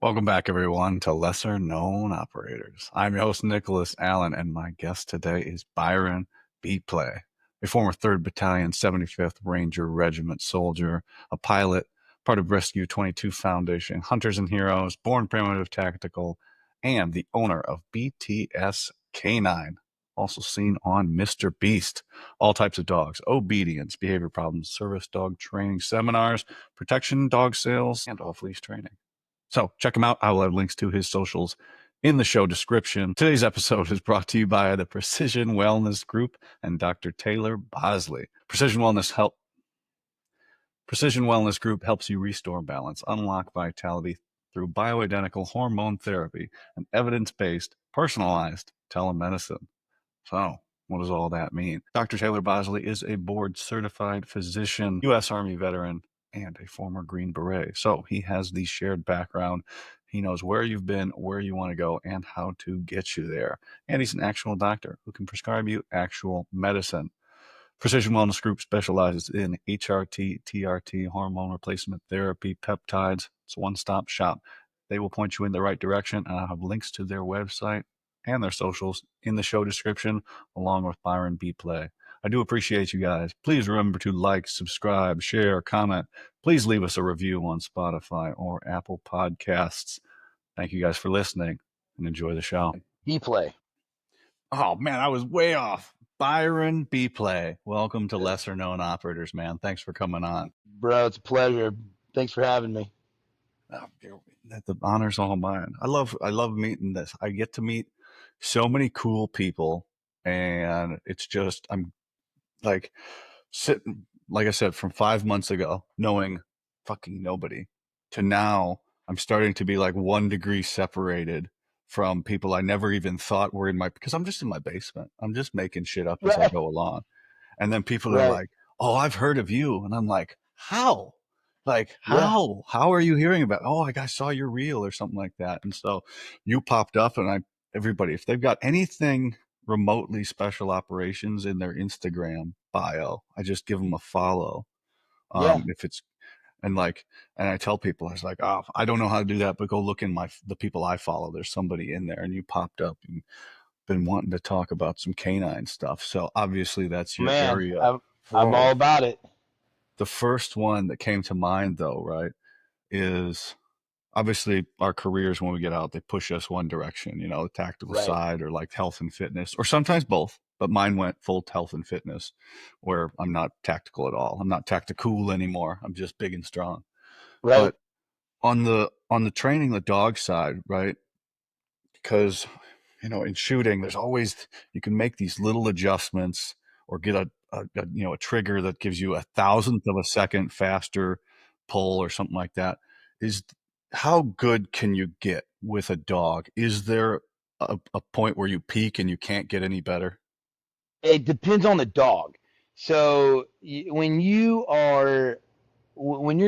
Welcome back, everyone, to Lesser Known Operators. I'm your host, Nicholas Allen, and my guest today is Byron Beplay, a former 3rd Battalion, 75th Ranger Regiment Soldier, a pilot, part of Rescue 22 Foundation, Hunters and Heroes, Born Primitive Tactical, and the owner of BTS Canine, also seen on Mr. Beast. All types of dogs, obedience, behavior problems, service dog training seminars, protection dog sales, and off-leash training. So check him out. I will have links to his socials in the show description. Today's episode is brought to you by the Precision Wellness Group and Dr. Taylor Bosley. Precision Wellness Group helps you restore balance, unlock vitality through bioidentical hormone therapy and evidence-based, personalized telemedicine. So, what does all that mean? Dr. Taylor Bosley is a board-certified physician, U.S. Army veteran, and a former Green Beret. So he has the shared background. He knows where you've been, where you want to go, and how to get you there. And he's an actual doctor who can prescribe you actual medicine. Precision Wellness Group specializes in HRT, TRT, hormone replacement therapy, peptides. It's a one-stop shop. They will point you in the right direction, and I'll have links to their website and their socials in the show description, along with Byron Beplay. I do appreciate you guys. Please remember to like, subscribe, share, comment. Please leave us a review on Spotify or Apple Podcasts. Thank you guys for listening, and enjoy the show. Beplay. Oh, man, I was way off. Byron Beplay. Welcome to Lesser Known Operators, man. Thanks for coming on. Bro, it's a pleasure. Thanks for having me. The honor's all mine. I love meeting this. I get to meet so many cool people, and it's just I'm like sitting, like I said, from 5 months ago, knowing fucking nobody, to now I'm starting to be like 1 degree separated from people I never even thought were because I'm just in my basement. I'm just making shit up as I Right. go along. And then people are Right. like, "Oh, I've heard of you." And I'm like, "How? Like, Yeah. how are you hearing about it? Oh, I saw your reel or something like that." And so you popped up, and everybody, if they've got anything remotely special operations in their Instagram bio, I just give them a follow. Yeah. If it's, and I tell people, I was like, "Oh, I don't know how to do that, but go look in the people I follow. There's somebody in there." And you popped up and been wanting to talk about some canine stuff. So obviously that's your Man, area. I'm all about it. The first one that came to mind, though, right, is obviously our careers when we get out, they push us one direction, the tactical Right. side, or like health and fitness, or sometimes both. But mine went full health and fitness, where I'm not tactical at all. I'm not tactical anymore. I'm just big and strong. Right. But on the training the dog side, right? Because in shooting, there's always, you can make these little adjustments or get a trigger that gives you a thousandth of a second faster pull or something like that. Is How good can you get with a dog? Is there a point where you peak and you can't get any better? It depends on the dog. So when you're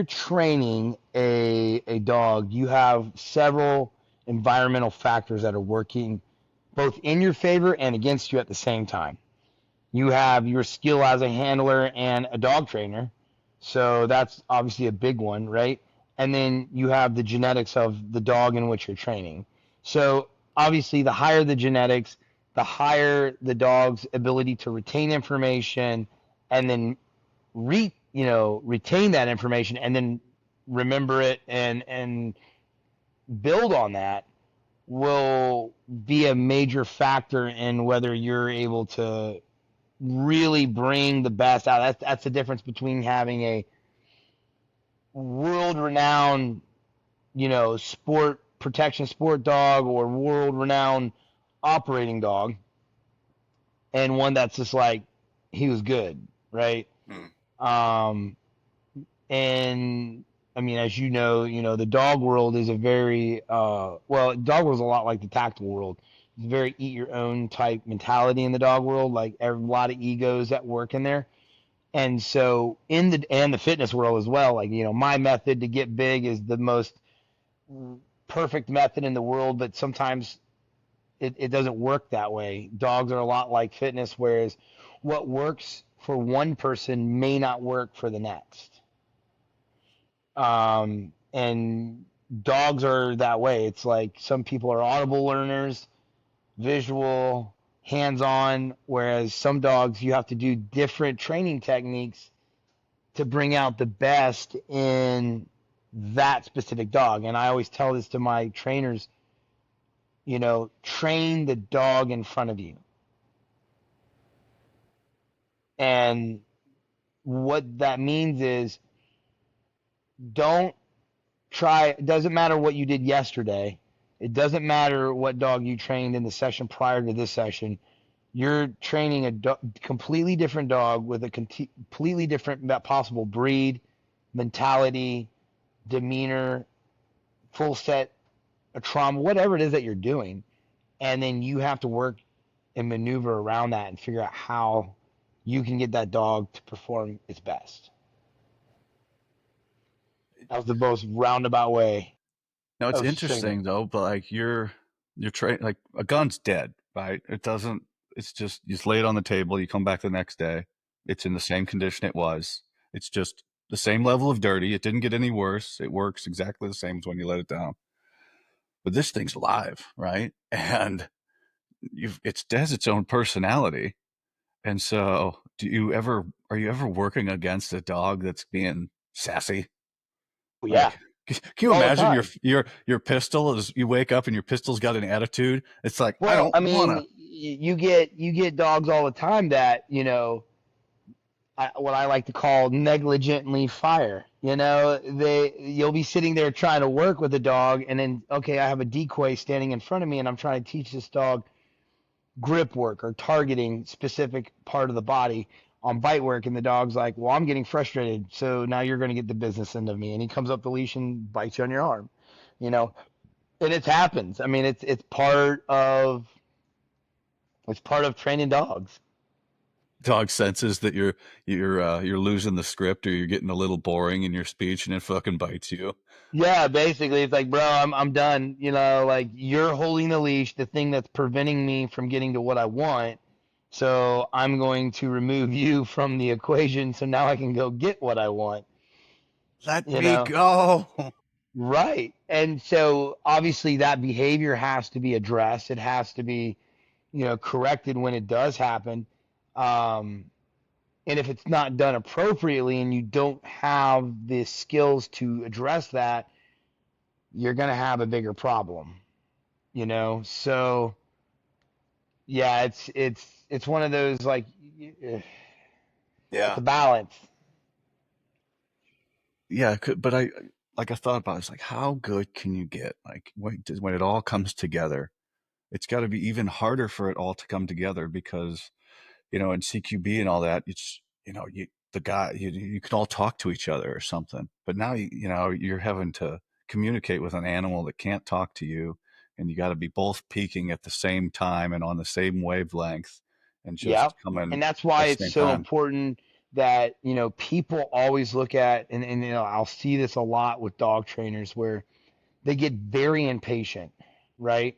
training a dog, you have several environmental factors that are working both in your favor and against you at the same time. You have your skill as a handler and a dog trainer. So that's obviously a big one, right? And then you have the genetics of the dog in which you're training. So obviously, the higher the genetics, the higher the dog's ability to retain information and then retain that information and then remember it and build on that will be a major factor in whether you're able to really bring the best out. That's the difference between having a world renowned, sport protection sport dog or world renowned operating dog and one that's just like he was good, right? Hmm. Um and I mean, as the dog world is a very dog world is a lot like the tactical world. It's a very eat your own type mentality in the dog world, like a lot of egos at work in there. And so and the fitness world as well, like, my method to get big is the most perfect method in the world, but sometimes it doesn't work that way. Dogs are a lot like fitness, whereas what works for one person may not work for the next. And dogs are that way. It's like some people are audible learners, visual, hands-on, whereas some dogs you have to do different training techniques to bring out the best in that specific dog. And I always tell this to my trainers, train the dog in front of you. And what that means is don't try, it doesn't matter what you did yesterday. It doesn't matter what dog you trained in the session prior to this session. You're training a completely different dog with a completely different possible breed, mentality, demeanor, full set of trauma, whatever it is that you're doing. And then you have to work and maneuver around that and figure out how you can get that dog to perform its best. That was the most roundabout way Now it's of saying it. interesting though, but like you're trained like a gun's dead, right? It doesn't. It's just you just lay it on the table. You come back the next day. It's in the same condition it was. It's just the same level of dirty. It didn't get any worse. It works exactly the same as when you let it down. But this thing's alive, right? And it has its own personality. And so, are you ever working against a dog that's being sassy? Well, yeah, Like, can you all the imagine time. your pistol is you wake up and your pistol's got an attitude? It's like I Well, don't I wanna. mean, you get dogs all the time that what I like to call negligently fire. You'll be sitting there trying to work with a dog, and then okay, I have a decoy standing in front of me, and I'm trying to teach this dog grip work or targeting specific part of the body on bite work, and the dog's like, "Well, I'm getting frustrated, so now you're going to get the business end of me," and he comes up the leash and bites you on your arm, you know, and it happens. I mean, it's part of training dogs. Dog senses that you're losing the script or you're getting a little boring in your speech and it fucking bites you. Yeah, basically, it's like, bro, I'm done. Like you're holding the leash, the thing that's preventing me from getting to what I want. So I'm going to remove you from the equation, so now I can go get what I want. Let You me know, go. right? And so obviously that behavior has to be addressed. It has to be, corrected when it does happen. Um, and if it's not done appropriately, and you don't have the skills to address that, you're going to have a bigger problem. So yeah, it's one of those like it's Yeah, a balance. yeah. But I thought about it, it's like how good can you get? Like when it all comes together, it's got to be even harder for it all to come together because in CQB and all that, it's the guy you can all talk to each other or something. But now you're having to communicate with an animal that can't talk to you, and you got to be both peaking at the same time and on the same wavelength, and Yeah. just coming And that's at why the it's same so time. important that, people always look at, and I'll see this a lot with dog trainers where they get very impatient, right?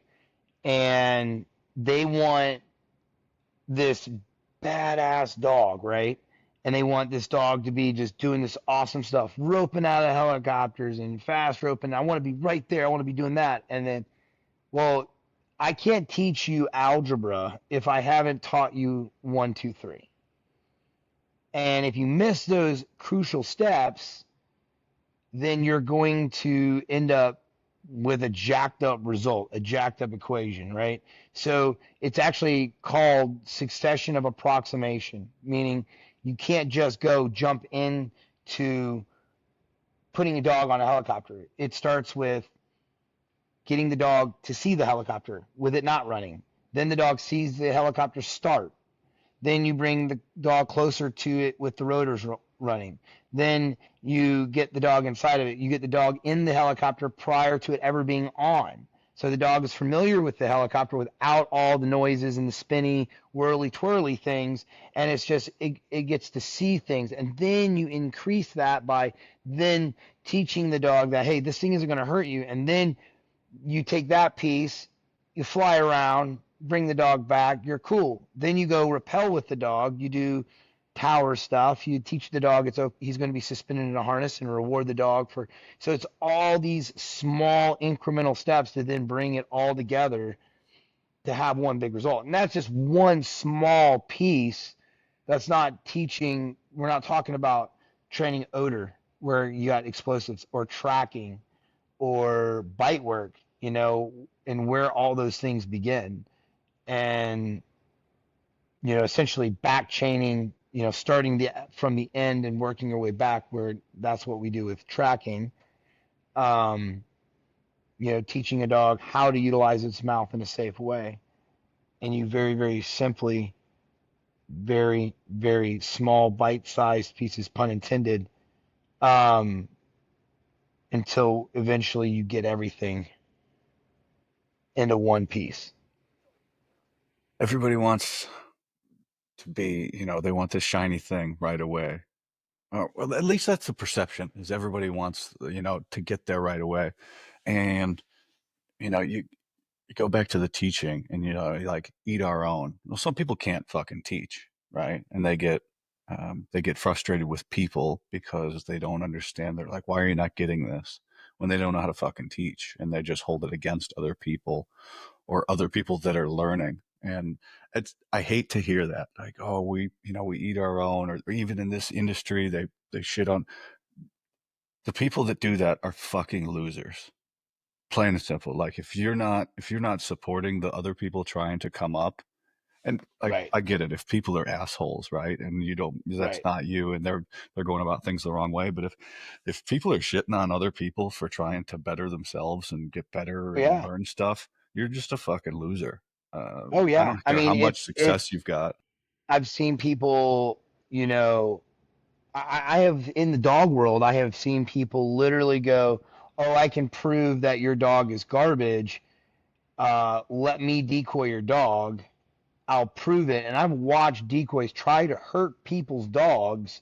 And they want this badass dog, right? And they want this dog to be just doing this awesome stuff, roping out of helicopters and fast roping. I want to be right there. I want to be doing that. And then, well, I can't teach you algebra if I haven't taught you one, two, three. And if you miss those crucial steps, then you're going to end up with a jacked up result, a jacked up equation, right? So it's actually called succession of approximation, meaning you can't just go jump into putting a dog on a helicopter. It starts with getting the dog to see the helicopter with it not running. Then the dog sees the helicopter start. Then you bring the dog closer to it with the rotors running. Then you get the dog inside of it. You get the dog in the helicopter prior to it ever being on. So the dog is familiar with the helicopter without all the noises and the spinny, whirly, twirly things. And it's just, it gets to see things. And then you increase that by then teaching the dog that, hey, this thing isn't going to hurt you. And then you take that piece, you fly around, bring the dog back, you're cool. Then you go rappel with the dog. You do tower stuff. You teach the dog he's going to be suspended in a harness and reward the dog for. So it's all these small incremental steps to then bring it all together to have one big result. And that's just one small piece. That's not teaching. We're not talking about training odor where you got explosives or tracking or bite work, and where all those things begin. And essentially back chaining, starting from the end and working your way back, where that's what we do with tracking. Um, Teaching a dog how to utilize its mouth in a safe way. And you very, very simply, very, very small bite-sized pieces, pun intended, um, until eventually you get everything into one piece. Everybody wants to be, they want this shiny thing right away. Well, at least that's the perception, is everybody wants, to get there right away. And, you go back to the teaching and, like eat our own. Well, some people can't fucking teach, right? And they get frustrated with people because they don't understand. They're like, why are you not getting this? When they don't know how to fucking teach, and they just hold it against other people or other people that are learning. And I hate to hear that. Like, oh, we eat our own, or even in this industry, they shit on the people that do that are fucking losers. Plain and simple. Like if you're not supporting the other people trying to come up, and Right, I get it if people are assholes, right? And you don't, that's right. not you, and they're going about things the wrong way. But if people are shitting on other people for trying to better themselves and get better Oh, and yeah. learn stuff, you're just a fucking loser. Oh, I yeah. don't I care how mean, much it's success you've got. I've seen people, you know, I have in the dog world, I have seen people literally go, "Oh, I can prove that your dog is garbage. Let me decoy your dog. I'll prove it." And I've watched decoys try to hurt people's dogs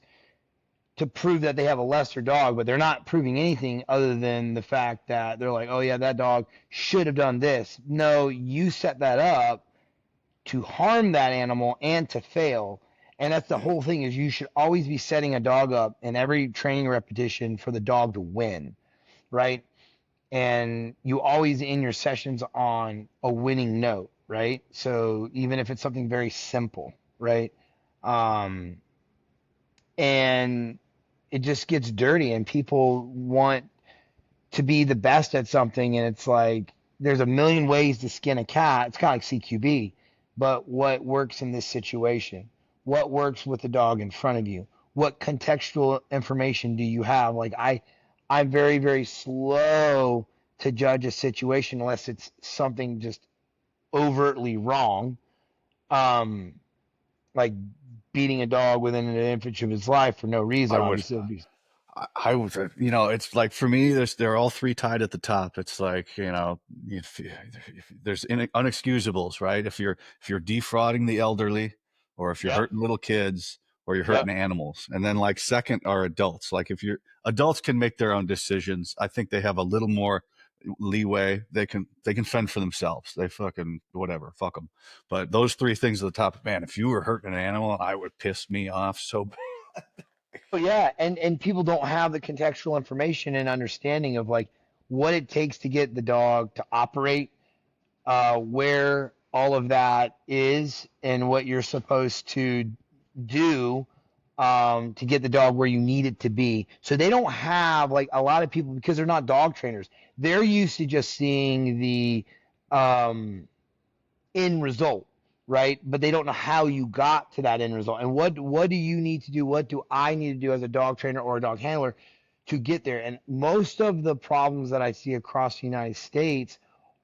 to prove that they have a lesser dog, but they're not proving anything other than the fact that they're like, "Oh yeah, that dog should have done this." No, you set that up to harm that animal and to fail. And that's the Yeah. whole thing, is you should always be setting a dog up in every training repetition for the dog to win, right? And you always end your sessions on a winning note, right? So even if it's something very simple, right? Um, and it just gets dirty, and people want to be the best at something, and it's like there's a million ways to skin a cat. It's kind of like CQB, but what works in this situation? What works with the dog in front of you? What contextual information do you have? Like I'm very, very slow to judge a situation unless it's something just overtly wrong. Um, like beating a dog within an inch of his life for no reason. I would Obviously, it would be I was, it's like for me, they're all three tied at the top. It's like, if there's unexcusables, right? If you're defrauding the elderly, or if you're yep, hurting little kids, or you're hurting yep. animals. And then like second are adults. Like if you're adults can make their own decisions. I think they have a little more leeway. They can fend for themselves. They fucking whatever, fuck them. But those three things at the top, man, if you were hurting an animal, I would piss me off so bad. Oh yeah, and people don't have the contextual information and understanding of like what it takes to get the dog to operate, where all of that is, and what you're supposed to do to get the dog where you need it to be. So they don't have, like, a lot of people, because they're not dog trainers. They're used to just seeing the um, end result, right? But they don't know how you got to that end result. And what do you need to do? What do I need to do as a dog trainer or a dog handler to get there? And most of the problems that I see across the United States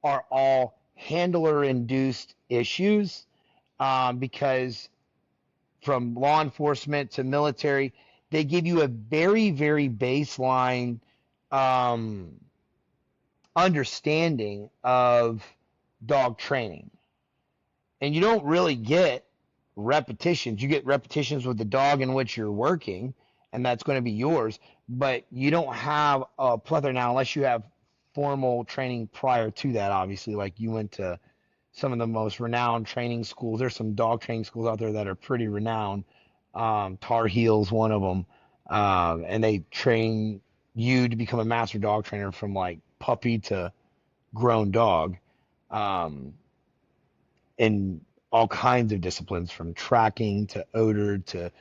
are all handler induced issues, because from law enforcement to military, they give you a very, very baseline um, understanding of dog training, and you don't really get repetitions. You get repetitions with the dog in which you're working, and that's going to be yours. But you don't have a plethora now, unless you have formal training prior to that. Obviously, like you went to some of the most renowned training schools. There's some dog training schools out there that are pretty renowned. Tar Heel's one of them, and they train you to become a master dog trainer from like puppy to grown dog, um, in all kinds of disciplines from tracking to odor to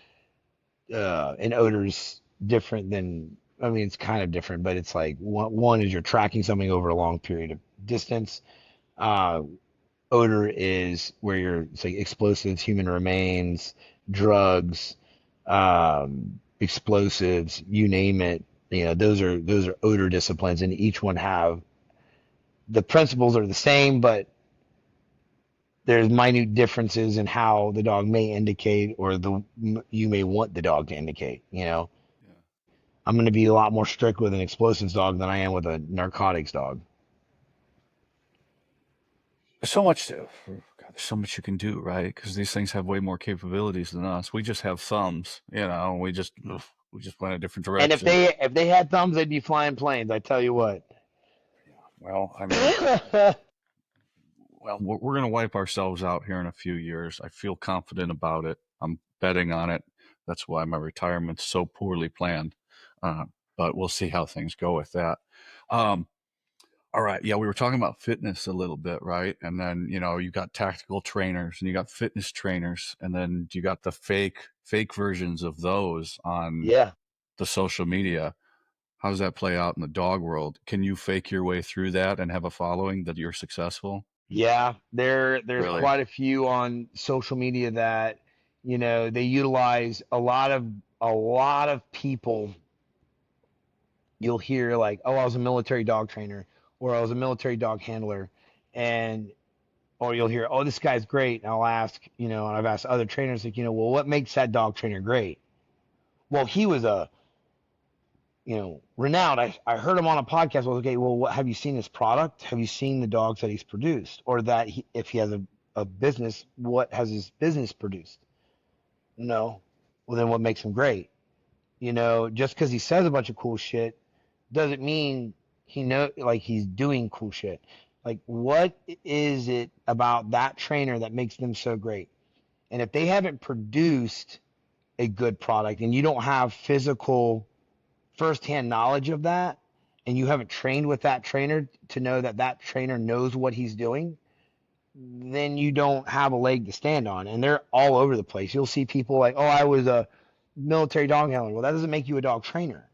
and odor's different than, I mean, it's kind of different, but it's like one is you're tracking something over a long period of distance. Uh, Odor is where you're, it's like explosives, human remains, drugs, explosives, you name it. You know, those are odor disciplines, and each one have, the principles are the same, but there's minute differences in how the dog may indicate, or the you may want the dog to indicate. You know, Yeah. I'm going to be a lot more strict with an explosives dog than I am with a narcotics dog. There's so much to, God, there's so much you can do, right? Because these things have way more capabilities than us. We just have thumbs, you know. We just went a different And if direction. they had thumbs, they'd be flying planes. I tell you what. Yeah. Well, I mean, well, we're going to wipe ourselves out here in a few years. I feel confident about it. I'm betting on it. That's why my retirement's so poorly planned. Uh, but we'll see how things go with that. Um, All right. Yeah, we were talking about fitness a little bit, right? And then, you know, you got tactical trainers and you got fitness trainers, and then you got the fake versions of those on Yeah, the social media. How does that play out in the dog world? Can you fake your way through that and have a following that you're successful? yeah. There's Really? quite a few on social media that, you know, they utilize a lot of people. You'll hear like, oh, I was a military dog trainer, or I was a military dog handler, and or you'll hear, oh, this guy's great. And I'll ask, you know, and I've asked other trainers, like, you know, well, what makes that dog trainer great? Well, he was a, you know, renowned. I heard him on a podcast. Well, okay, well, what, have you seen his product? Have you seen the dogs that he's produced? Or that if he has a business, what has his business produced? No. Well, then what makes him great? You know, just because he says a bunch of cool shit doesn't mean like he's doing cool shit. Like, what is it about that trainer that makes them so great? And if they haven't produced a good product and you don't have physical firsthand knowledge of that, and you haven't trained with that trainer to know that that trainer knows what he's doing, then you don't have a leg to stand on. And they're all over the place. You'll see people like, oh, I was a military dog handler. Well, that doesn't make you a dog trainer.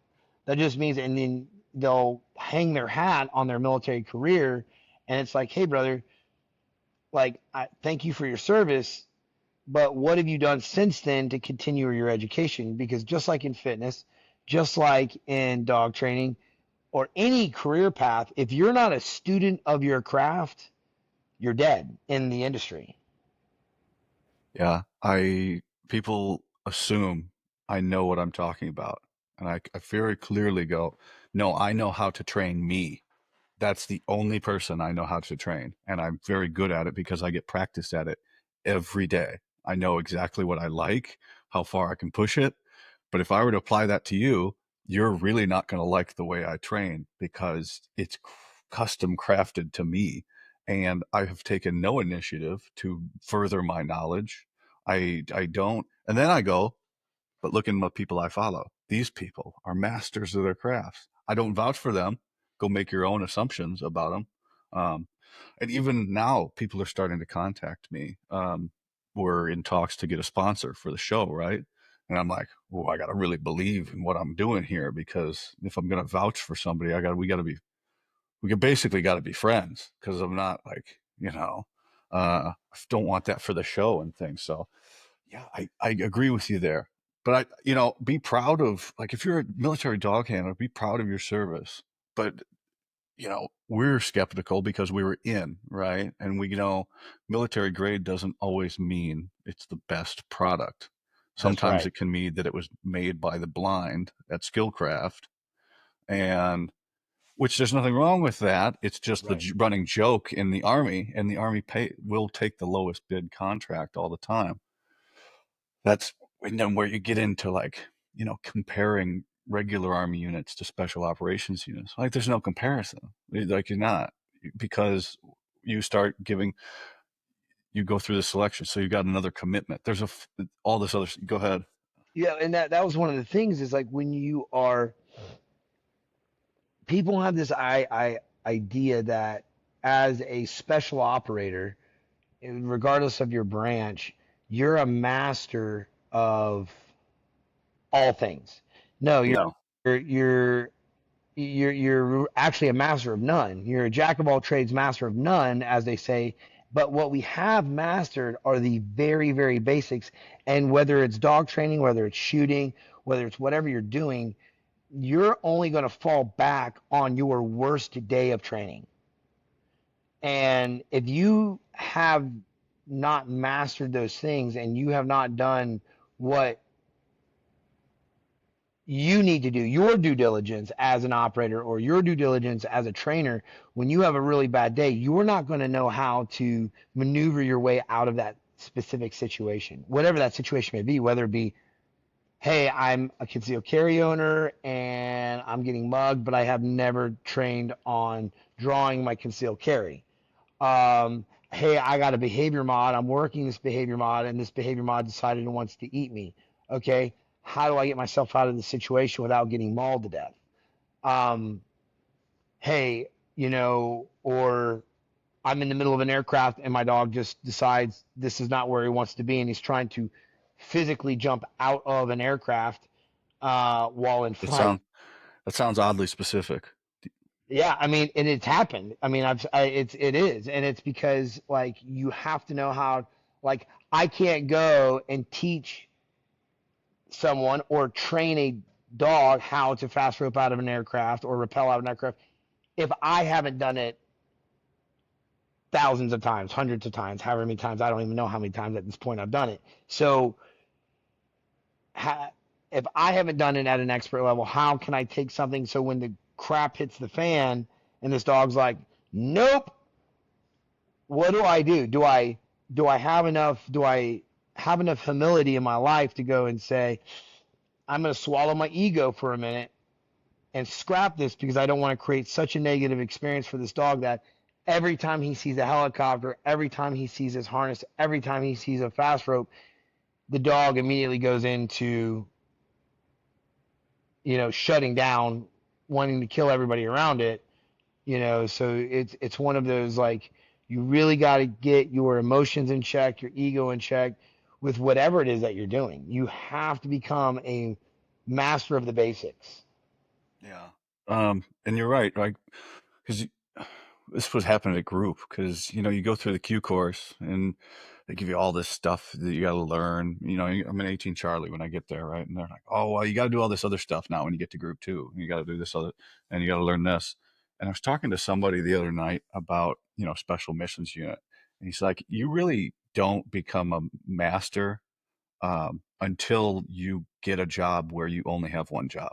That just means, and then they'll hang their hat on their military career. And it's like, hey, brother, like, I thank you for your service, but what have you done since then to continue your education? Because just like in fitness, just like in dog training, or any career path, if you're not a student of your craft, you're dead in the industry. Yeah. People assume I know what I'm talking about. And I very clearly go, no, I know how to train me. That's the only person I know how to train. And I'm very good at it because I get practice at it every day. I know exactly what I like, how far I can push it. But if I were to apply that to you, you're really not going to like the way I train because it's custom crafted to me. And I have taken no initiative to further my knowledge. I don't. And then I go, but look at the people I follow. These people are masters of their crafts. I don't vouch for them. Go make your own assumptions about them. Um, and even now, people are starting to contact me. We're in talks to get a sponsor for the show, right? And I'm like, oh, I got to really believe in what I'm doing here because if I'm going to vouch for somebody, we basically got to be friends because I'm not like, I don't want that for the show and things. So yeah, I agree with you there. But be proud of, like, if you're a military dog handler, be proud of your service. But, we're skeptical because we were in, right? And military grade doesn't always mean it's the best product. That's Sometimes right. it can mean that it was made by the blind at Skillcraft, and which there's nothing wrong with that. It's just the Right. running joke in the Army, and the Army will take the lowest bid contract all the time. That's and then where you get into, like, comparing regular army units to special operations units. Like, there's no comparison. Like, you're not, because you start giving, you go through the selection. So you got another commitment. There's all this other, go ahead. Yeah, and that was one of the things is like when you are people have this idea that as a special operator, regardless of your branch, you're a master of all things. No, No, you're you're you're actually a master of none. You're a jack of all trades, master of none, as they say. But what we have mastered are the very, very basics. And whether it's dog training, whether it's shooting, whether it's whatever you're doing, you're only going to fall back on your worst day of training. And if you have not mastered those things and you have not done what you need to do, your due diligence as an operator or your due diligence as a trainer, when you have a really bad day, you're not going to know how to maneuver your way out of that specific situation, whatever that situation may be, whether it be, hey, I'm a concealed carry owner and I'm getting mugged, but I have never trained on drawing my concealed carry. Hey, I got a behavior mod. I'm working this behavior mod, and this behavior mod decided it wants to eat me. Okay, how do I get myself out of the situation without getting mauled to death? Um, hey, or I'm in the middle of an aircraft and my dog just decides this is not where he wants to be, and he's trying to physically jump out of an aircraft while in it flight. sounds that sounds oddly specific. Yeah, I mean, and it's happened. I mean, it is, and it's because like you have to know how. Like, I can't go and teach someone or train a dog how to fast rope out of an aircraft or rappel out of an aircraft if I haven't done it thousands of times, hundreds of times, however many times. I don't even know how many times at this point I've done it. So, ha, if I haven't done it at an expert level, how can I take something so when the crap hits the fan and this dog's like, nope, what do I do? Do I have enough humility in my life to go and say, I'm going to swallow my ego for a minute and scrap this because I don't want to create such a negative experience for this dog that every time he sees a helicopter, every time he sees his harness, every time he sees a fast rope, the dog immediately goes into, shutting down, wanting to kill everybody around it. So it's one of those like you really got to get your emotions in check, your ego in check with whatever it is that you're doing. You have to become a master of the basics. Yeah. And you're right, like, because this was happening at group, because you go through the Q course and they give you all this stuff that you got to learn. I'm an 18 Charlie when I get there, right? And they're like, "Oh, well, you got to do all this other stuff now when you get to group two. You got to do this other, and you got to learn this." And I was talking to somebody the other night about special missions unit, and he's like, "You really don't become a master until you get a job where you only have one job."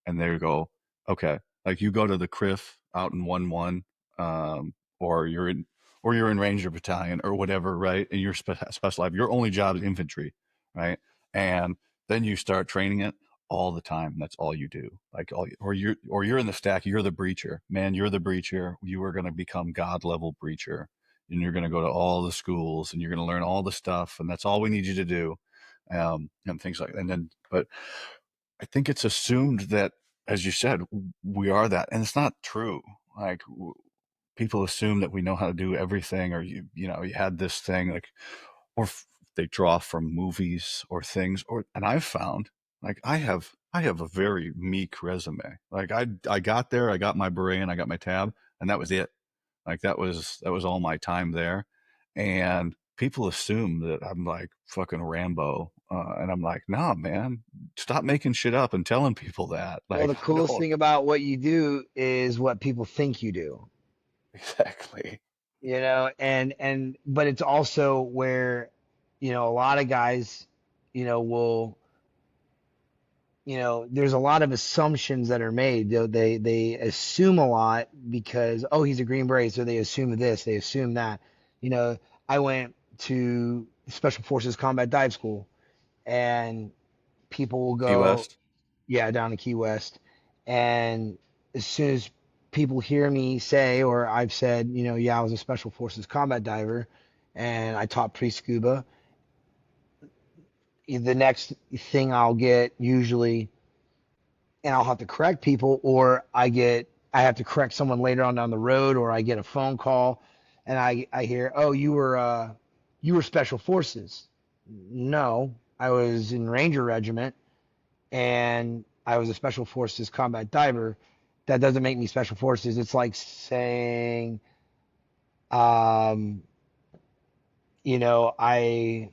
And there you go. Okay, like you go to the CRIF out in 1-1, or you're in Ranger Battalion or whatever, right? And you're special life. Your only job is infantry, right? And then you start training it all the time. That's all you do. Like or you're in the stack. You're the breacher, man. You're the breacher. You are going to become God level breacher, and you're going to go to all the schools, and you're going to learn all the stuff, and that's all we need you to do, and things like that. And then, but I think it's assumed that, as you said, we are that, and it's not true. Like people assume that we know how to do everything, or you had this thing like, or they draw from movies or things, and I've found like I have a very meek resume. Like I got there, I got my beret and I got my tab, and that was it. Like that was all my time there, and people assume that I'm like fucking Rambo, and I'm like, nah, man, stop making shit up and telling people that. Well, Like, the I coolest don't thing about what you do is what people think you do, exactly. and but it's also where, a lot of guys, will, there's a lot of assumptions that are made. They assume a lot because, oh, he's a Green Beret, so they assume this, they assume that. You know, I went to Special Forces Combat Dive School, and people will Key go, West. yeah, down to Key West, and as soon as people hear me say, or I've said, yeah, I was a Special Forces Combat Diver, and I taught pre-scuba, the next thing I'll get usually, and I'll have to correct people, or I have to correct someone later on down the road, or I get a phone call, and I hear, oh, you were special forces. No, I was in Ranger Regiment, and I was a special forces combat diver. That doesn't make me special forces. It's like saying, um, you know, I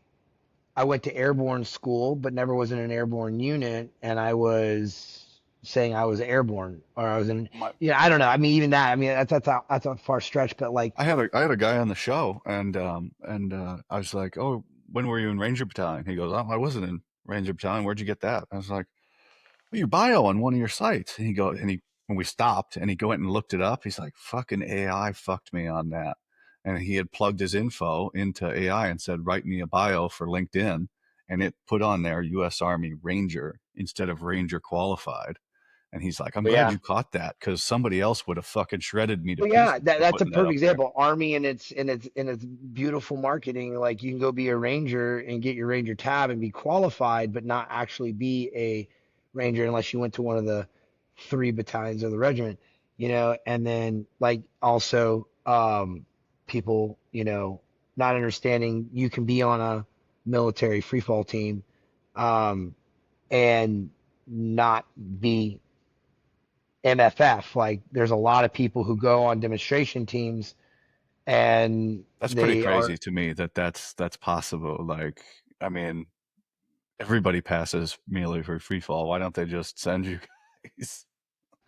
went to airborne school, but never was in an airborne unit, and I was saying I was airborne, or I was in, My, I don't know. I mean, even that, I mean, that's a far stretch, but like, I had a guy on the show, and I was like, "Oh, when were you in Ranger Battalion?" He goes, "Oh, I wasn't in Ranger Battalion. Where'd you get that?" I was like, "Well, your bio on one of your sites." And he when we stopped, and he went and looked it up. He's like, "Fucking AI fucked me on that." And he had plugged his info into AI and said, "Write me a bio for LinkedIn," and it put on there U.S. Army Ranger instead of Ranger qualified. And he's like, "I'm but glad yeah, you caught that because somebody else would have fucking shredded me to well, yeah, pieces for that's a putting that perfect up there." example. Army and its beautiful marketing. Like you can go be a ranger and get your ranger tab and be qualified, but not actually be a ranger unless you went to one of the three battalions of the regiment. And then like also people not understanding you can be on a military free fall team um, and not be MFF. Like there's a lot of people who go on demonstration teams and That's pretty they are, crazy to me that that's possible. Like, I mean, everybody passes military free fall. Why don't they just send you guys?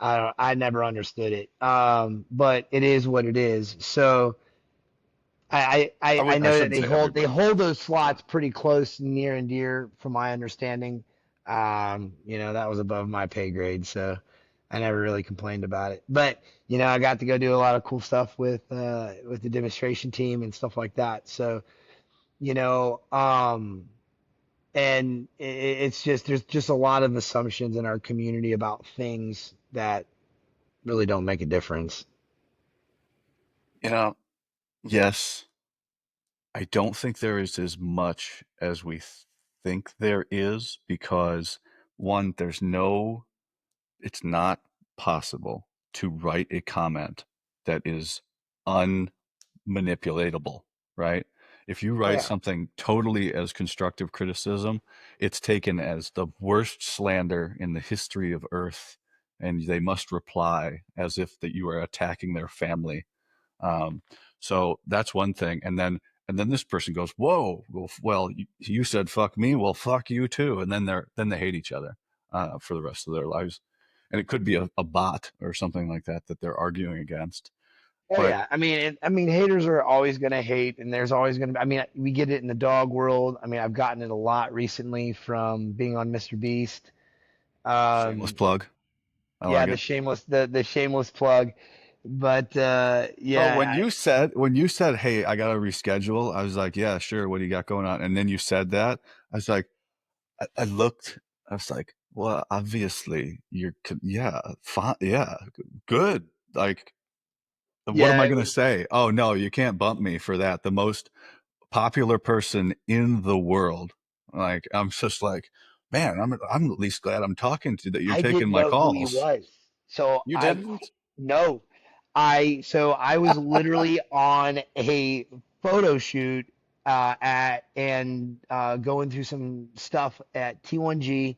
I never understood it. But it is what it is. So I I know that shouldn't say they everybody. hold those Yeah. slots pretty close, near and dear, from my understanding. That was above my pay grade, so I never really complained about it. But I got to go do a lot of cool stuff with the demonstration team and stuff like that. So you know, and it's just there's just a lot of assumptions in our community about things that really don't make a difference. You know, yes, I don't think there is as much as we think there is because one, it's not possible to write a comment that is unmanipulatable, right? If you Oh write yeah. something totally as constructive criticism, it's taken as the worst slander in the history of Earth, and they must reply as if that you are attacking their family. Um, so that's one thing, and then this person goes, "Whoa, well, you said fuck me, well, fuck you too," and then they hate each other for the rest of their lives, and it could be a bot or something like that that they're arguing against. Oh But yeah. I mean, haters are always gonna hate, and there's always gonna be. I mean, we get it in the dog world. I mean, I've gotten it a lot recently from being on Mr. Beast. shameless Um, plug, I yeah, like it. the shameless plug. But So yeah, when you said, "Hey, I got to reschedule," I was like, "Yeah, sure. What do you got going on?" And then you said that, I was like, I looked, I was like, "Well, obviously yeah, fine, yeah, good." Like, what am yeah, I it gonna was. say? Oh no, you can't bump me for that. The most popular person in the world. Like, I'm just like, man, I'm at least glad I'm talking to you, that you're I taking didn't my know who he calls. was. So You I didn't? no, I was literally on a photo shoot at and going through some stuff at T1G,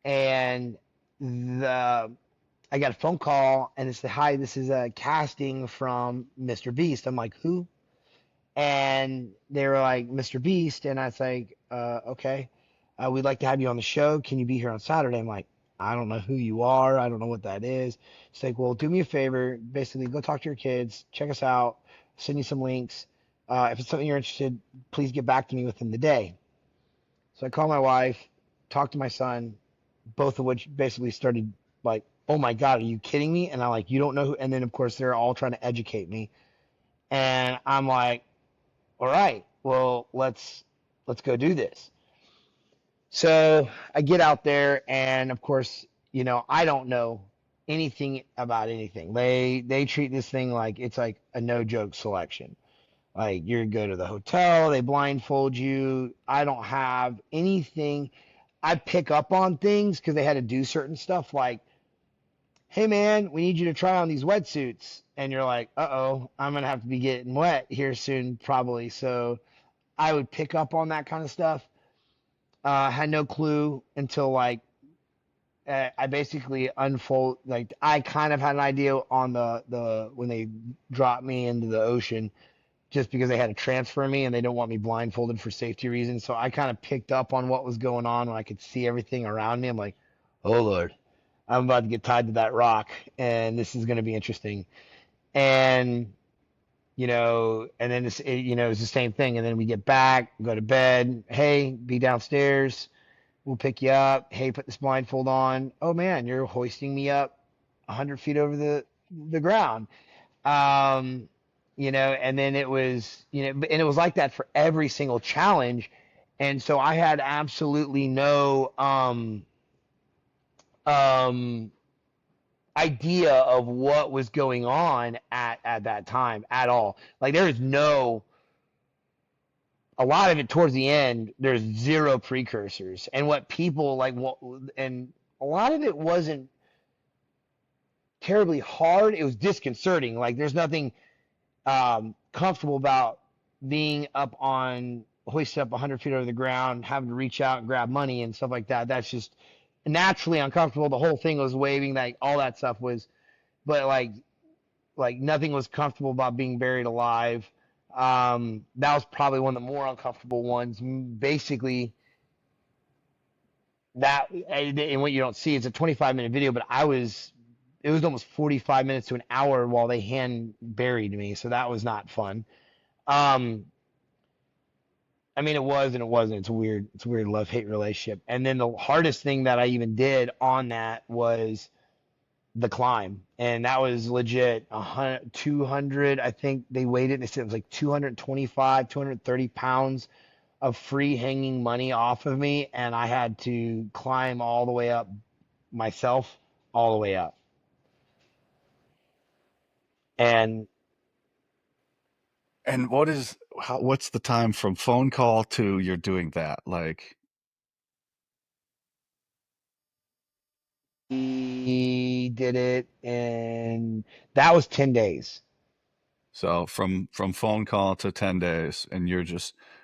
and the I got a phone call and it said, "Hi, this is a casting from Mr. Beast." I'm like, "Who?" And they were like, "Mr. Beast," and I was like, "Okay, we'd like to have you on the show. Can you be here on Saturday?" I'm like, "I don't know who you are. I don't know what that is." It's like, "Well, do me a favor. Basically, go talk to your kids. Check us out. Send you some links. If it's something you're interested, please get back to me within the day." So I called my wife, talked to my son, both of which basically started like, "Oh my God, are you kidding me?" And I'm like, "You don't know who?" And then of course they're all trying to educate me, and I'm like, "All right, well let's go do this." So I get out there, and of course, I don't know anything about anything. They treat this thing like it's like a no joke selection. Like you go to the hotel, they blindfold you. I don't have anything. I pick up on things because they had to do certain stuff like, hey man, we need you to try on these wetsuits. And you're like, uh-oh, I'm gonna have to be getting wet here soon, probably. So I would pick up on that kind of stuff. Had no clue until like I basically unfold like I kind of had an idea on the when they dropped me into the ocean just because they had to transfer me and they don't want me blindfolded for safety reasons. So I kind of picked up on what was going on when I could see everything around me. I'm like, oh Lord, I'm about to get tied to that rock and this is going to be interesting. And and then it's the same thing. And then we get back, go to bed. Hey, be downstairs. We'll pick you up. Hey, put this blindfold on. Oh man, you're hoisting me up 100 feet over the ground. Um, and then it was, and it was like that for every single challenge. And so I had absolutely no um, idea of what was going on at that time at all. Like there is no, a lot of it towards the end, there's zero precursors. And what people like, what, and a lot of it wasn't terribly hard. It was disconcerting. Like there's nothing comfortable about being up on hoisted up 100 feet over the ground, having to reach out and grab money and stuff like that. That's just naturally uncomfortable. The whole thing was waving, like all that stuff was, but like nothing was comfortable about being buried alive. That was probably one of the more uncomfortable ones. Basically, that and what you don't see, it's a 25-minute video, but it was almost 45 minutes to an hour while they hand buried me, so that was not fun. Um, I mean, it was and it wasn't. It's a weird love hate relationship. And then the hardest thing that I even did on that was the climb, and that was legit 100, 200. I think they weighed it and they said it was like 225, 230 pounds of free hanging money off of me, and I had to climb all the way up myself, all the way up. And And what's the time from phone call to you're doing that? Like, he did it, and that was 10 days. so from phone call to 10 days, and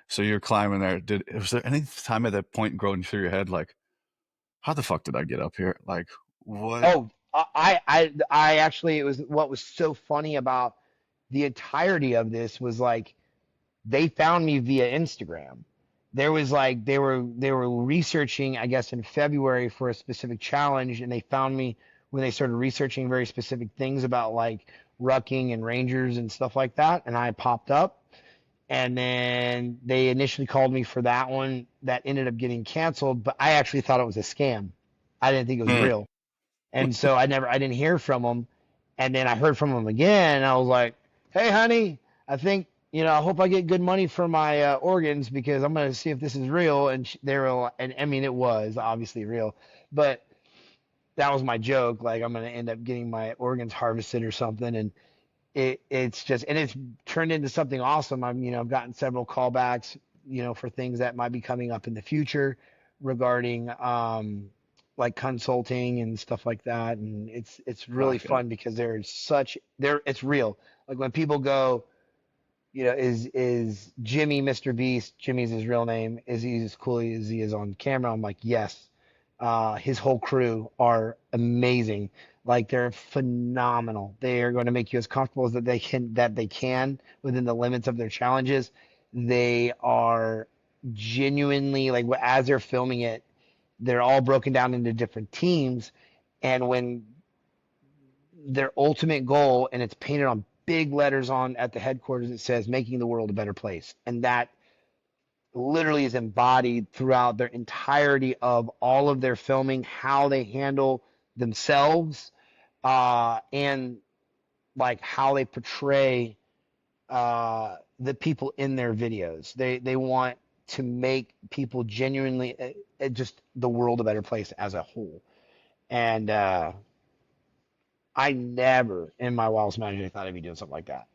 so you're climbing there. Was there any time at that point going through your head like, how the fuck did I get up here? Like, what? Oh, I actually, it was what was so funny about the entirety of this was like they found me via Instagram. There was like they were researching, I guess, in February for a specific challenge, and they found me when they started researching very specific things about like rucking and rangers and stuff like that, and I popped up. And then they initially called me for that one that ended up getting canceled, but I actually thought it was a scam. I didn't think it was Mm. real. And so I didn't hear from him. And then I heard from him again. And I was like, hey, honey, I think, I hope I get good money for my organs because I'm going to see if this is real. And they were, and I mean, it was obviously real, but that was my joke. Like, I'm going to end up getting my organs harvested or something. And it's just, and it's turned into something awesome. I've gotten several callbacks, for things that might be coming up in the future regarding, like consulting and stuff like that. And it's really Fuck it. fun because it's real. Like when people go, is Jimmy Mr. Beast? Jimmy's his real name. Is he as cool as he is on camera? I'm like, yes. His whole crew are amazing. Like they're phenomenal. They are going to make you as comfortable as that they can within the limits of their challenges. They are genuinely like as they're filming it, they're all broken down into different teams, and when their ultimate goal, and it's painted on big letters on at the headquarters, it says making the world a better place, and that literally is embodied throughout their entirety of all of their filming, how they handle themselves, and like how they portray the people in their videos. They want to make people genuinely just the world a better place as a whole. And I never in my wildest imagination thought I'd be doing something like that.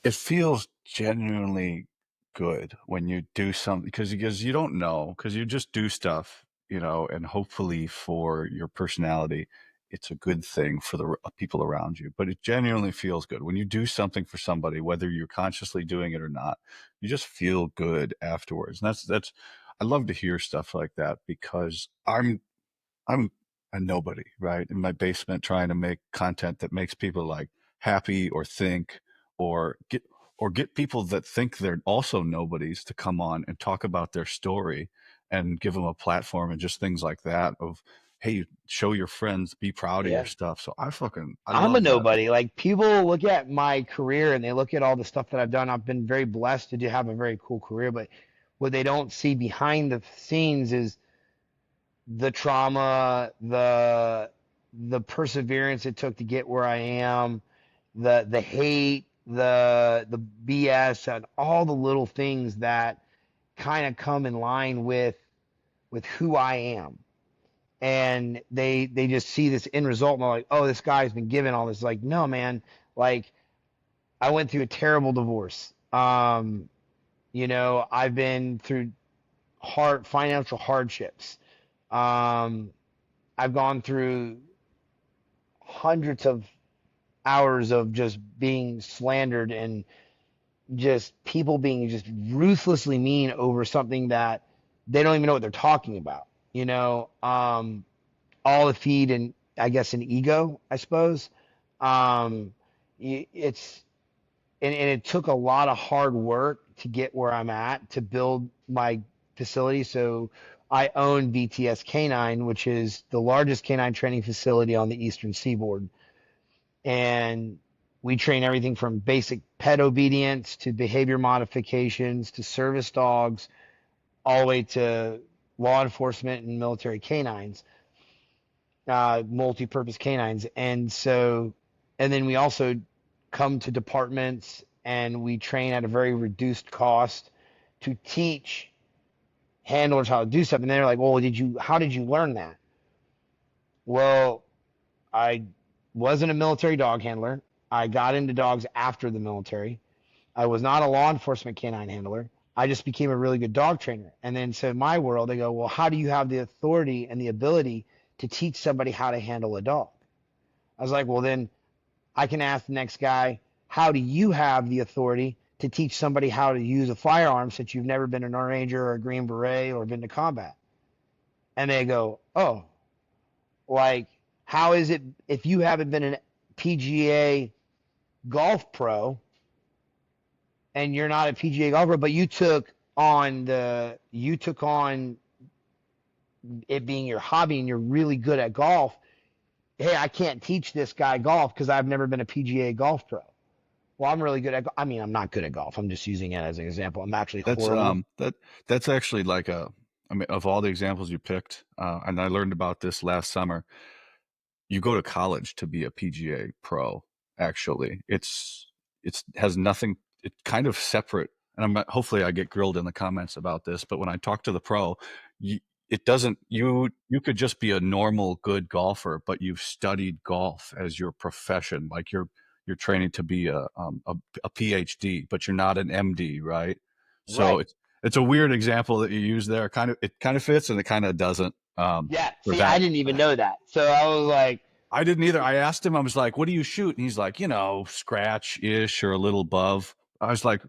It feels genuinely good when you do something, because you don't know, because you just do stuff, and hopefully for your personality, it's a good thing for the people around you. But it genuinely feels good when you do something for somebody, whether you're consciously doing it or not. You just feel good afterwards, and that's. I love to hear stuff like that because I'm a nobody, right? In my basement trying to make content that makes people like happy or think or get people that think they're also nobodies to come on and talk about their story and give them a platform and just things like that of, hey, show your friends, be proud of your Yeah. stuff. So I I'm a love that. nobody. Like people look at my career and they look at all the stuff that I've done. I've been very blessed to do have a very cool career, but what they don't see behind the scenes is the trauma, the perseverance it took to get where I am, the hate, the BS, and all the little things that kind of come in line with who I am. And they just see this end result and they're like, oh, this guy's been given all this. Like, no, man. Like, I went through a terrible divorce. I've been through hard financial hardships. Um, I've gone through hundreds of hours of just being slandered and just people being just ruthlessly mean over something that they don't even know what they're talking about. All the feed and I guess an ego, I suppose. Um, it's and it took a lot of hard work to get where I'm at to build my facility. So I own BTS Canine, which is the largest canine training facility on the Eastern Seaboard, and we train everything from basic pet obedience to behavior modifications to service dogs, all the way to law enforcement and military canines, multi-purpose canines. And then we also come to departments and we train at a very reduced cost to teach handlers how to do stuff. And they're like, well, how did you learn that? Well, I wasn't a military dog handler. I got into dogs after the military. I was not a law enforcement canine handler. I just became a really good dog trainer. And then so in my world, they go, well, how do you have the authority and the ability to teach somebody how to handle a dog? I was like, well, then I can ask the next guy, how do you have the authority to teach somebody how to use a firearm since you've never been an Ranger or a Green Beret or been to combat? And they go, oh, like, how is it if you haven't been a PGA golf pro and you're not a PGA golfer, but you took on it being your hobby and you're really good at golf. Hey, I can't teach this guy golf because I've never been a PGA golf pro. Well, I'm really good at. I mean, I'm not good at golf. I'm just using it as an example. I'm actually That's horrible. that's actually like I mean, of all the examples you picked, and I learned about this last summer. You go to college to be a PGA pro. Actually, it's has nothing. It's kind of separate. And hopefully I get grilled in the comments about this. But when I talk to the pro, you, it doesn't. You could just be a normal good golfer, but you've studied golf as your profession. Like you're training to be a PhD, but you're not an MD, right? So Right. it's a weird example that you use there. It kind of fits and it kind of doesn't, Yeah. for See, I that. didn't even know that. So I was like, I didn't either. I asked him, I was like, what do you shoot? And he's like, scratch ish or a little above. I was like,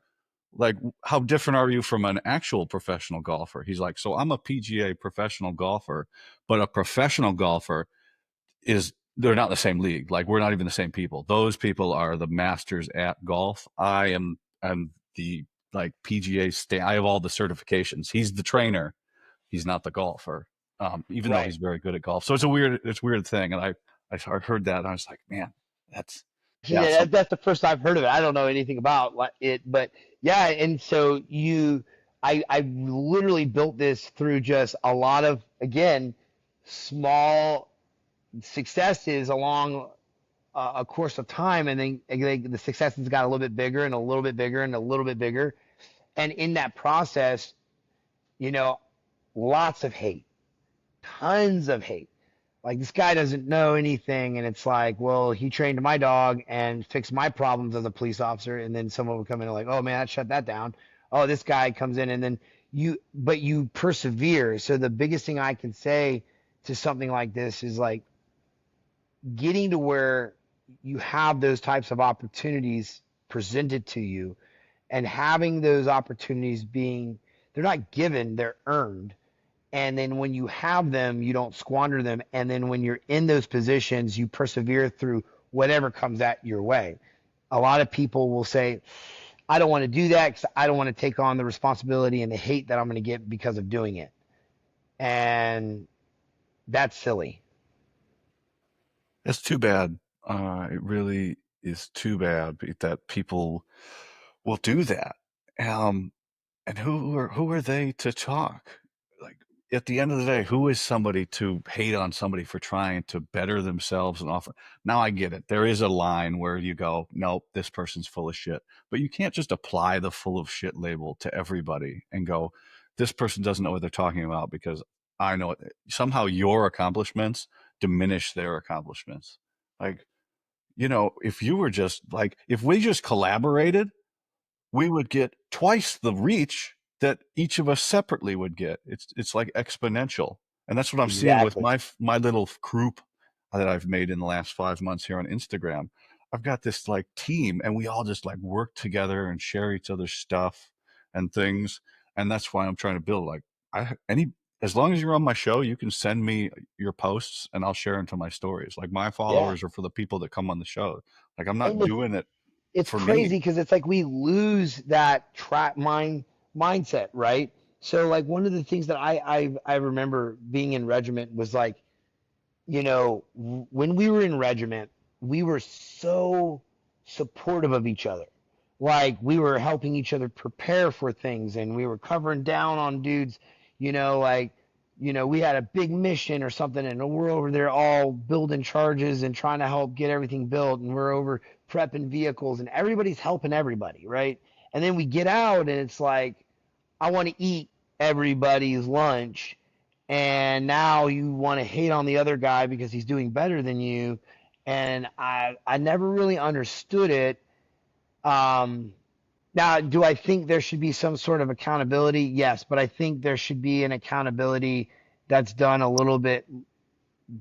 how different are you from an actual professional golfer? He's like, so I'm a PGA professional golfer, but a professional golfer they're not in the same league. Like we're not even the same people. Those people are the masters at golf. I'm the like PGA I have all the certifications. He's the trainer. He's not the golfer. Even though right. he's very good at golf. So it's a weird thing. And I heard that and I was like, man, that's See, yeah. So that's the first I've heard of it. I don't know anything about it, but yeah. And so I literally built this through just a lot of, again, small successes along a course of time. And then the successes got a little bit bigger and a little bit bigger and a little bit bigger. And in that process, you know, lots of hate, tons of hate. Like this guy doesn't know anything, and it's like, well, he trained my dog and fixed my problems as a police officer, and then someone would come in and like, oh man, I shut that down. Oh, this guy comes in, and then but you persevere. So the biggest thing I can say to something like this is like getting to where you have those types of opportunities presented to you, and having those opportunities being, they're not given, they're earned. And then when you have them, you don't squander them. And then when you're in those positions, you persevere through whatever comes at your way. A lot of people will say, I don't want to do that because I don't want to take on the responsibility and the hate that I'm going to get because of doing it. And that's silly. It's too bad. It really is too bad that people will do that. Um, and who are they to talk? Like at the end of the day, who is somebody to hate on somebody for trying to better themselves and offer? Now I get it. There is a line where you go, nope, this person's full of shit. But you can't just apply the full of shit label to everybody and go, this person doesn't know what they're talking about because I know it. Somehow your accomplishments diminish their accomplishments. Like, if you were just like, if we just collaborated, we would get twice the reach that each of us separately would get. It's like exponential, and that's what I'm seeing with Exactly. my little group that I've made in the last 5 months here on Instagram. I've got this like team, and we all just like work together and share each other's stuff and things, and that's why I'm trying to build like any. As long as you're on my show, you can send me your posts and I'll share into my stories. Like my Yeah. followers are for the people that come on the show. Like I'm not And doing it it's for me. crazy because it's like we lose that mindset, right? So like one of the things that I remember being in regiment was like, when we were in regiment, we were so supportive of each other. Like we were helping each other prepare for things, and we were covering down on dudes, like, we had a big mission or something, and we're over there all building charges and trying to help get everything built, and we're over prepping vehicles, and everybody's helping everybody, right? And then we get out, and it's like, I want to eat everybody's lunch, and now you want to hate on the other guy because he's doing better than you. And I never really understood it. um Now, do I think there should be some sort of accountability? Yes, but I think there should be an accountability that's done a little bit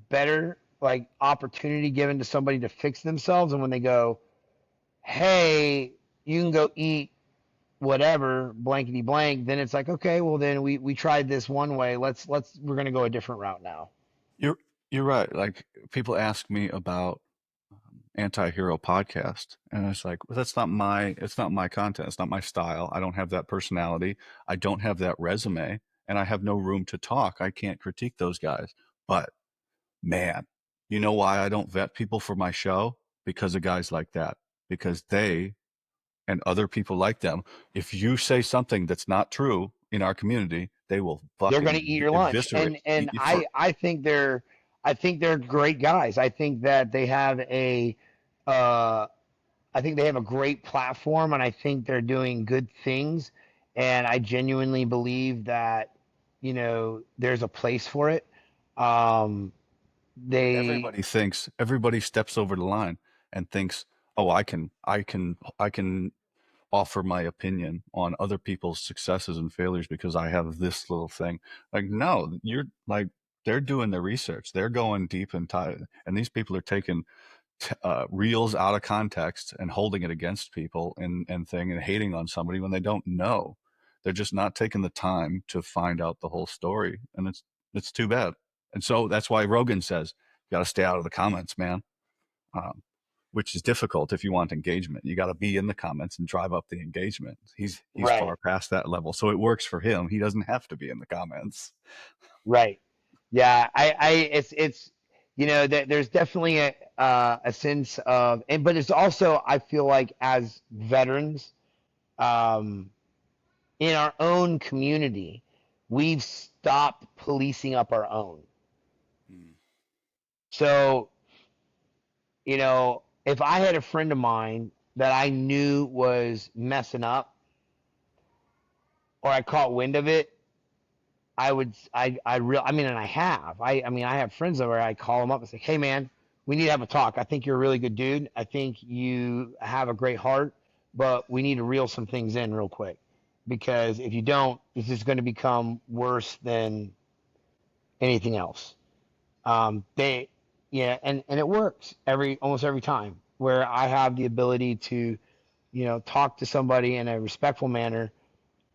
better, like opportunity given to somebody to fix themselves. And when they go, hey, you can go eat whatever blankety blank, then it's like, okay, well then we tried this one way. We're gonna go a different route now. You're you're right. Like people ask me about anti-hero podcast, and it's like, well, it's not my content. It's not my style. I don't have that personality. I don't have that resume, and I have no room to talk. I can't critique those guys. But man, you know why I don't vet people for my show? Because of guys like that. Because they and other people like them, if you say something that's not true in our community, they will They're gonna fucking eat your lunch. eviscerate And you for I think they're great guys. I think that they have a uh I think they have a great platform, and I think they're doing good things. And I genuinely believe that, there's a place for it. Um, But they, everybody steps over the line and thinks, oh, I can offer my opinion on other people's successes and failures because I have this little thing. Like, no, you're like, they're doing their research. They're going deep and tight. And these people are taking reels out of context and holding it against people and hating on somebody when they don't know. They're just not taking the time to find out the whole story. And it's too bad. And so that's why Rogan says, you got to stay out of the comments, man. Um, which is difficult if you want engagement. You got to be in the comments and drive up the engagement. He's right, far past that level, so it works for him. He doesn't have to be in the comments. right. Yeah, it's, there's definitely a sense of, but it's also, I feel like as veterans, um, in our own community, we've stopped policing up our own. Mm. So, if I had a friend of mine that I knew was messing up, or I caught wind of it, I mean, and I mean, I have friends where I call them up and say, hey man, we need to have a talk. I think you're a really good dude. I think you have a great heart, but we need to reel some things in real quick because if you don't, this is going to become worse than anything else. They, yeah, and it works almost every time where I have the ability to, talk to somebody in a respectful manner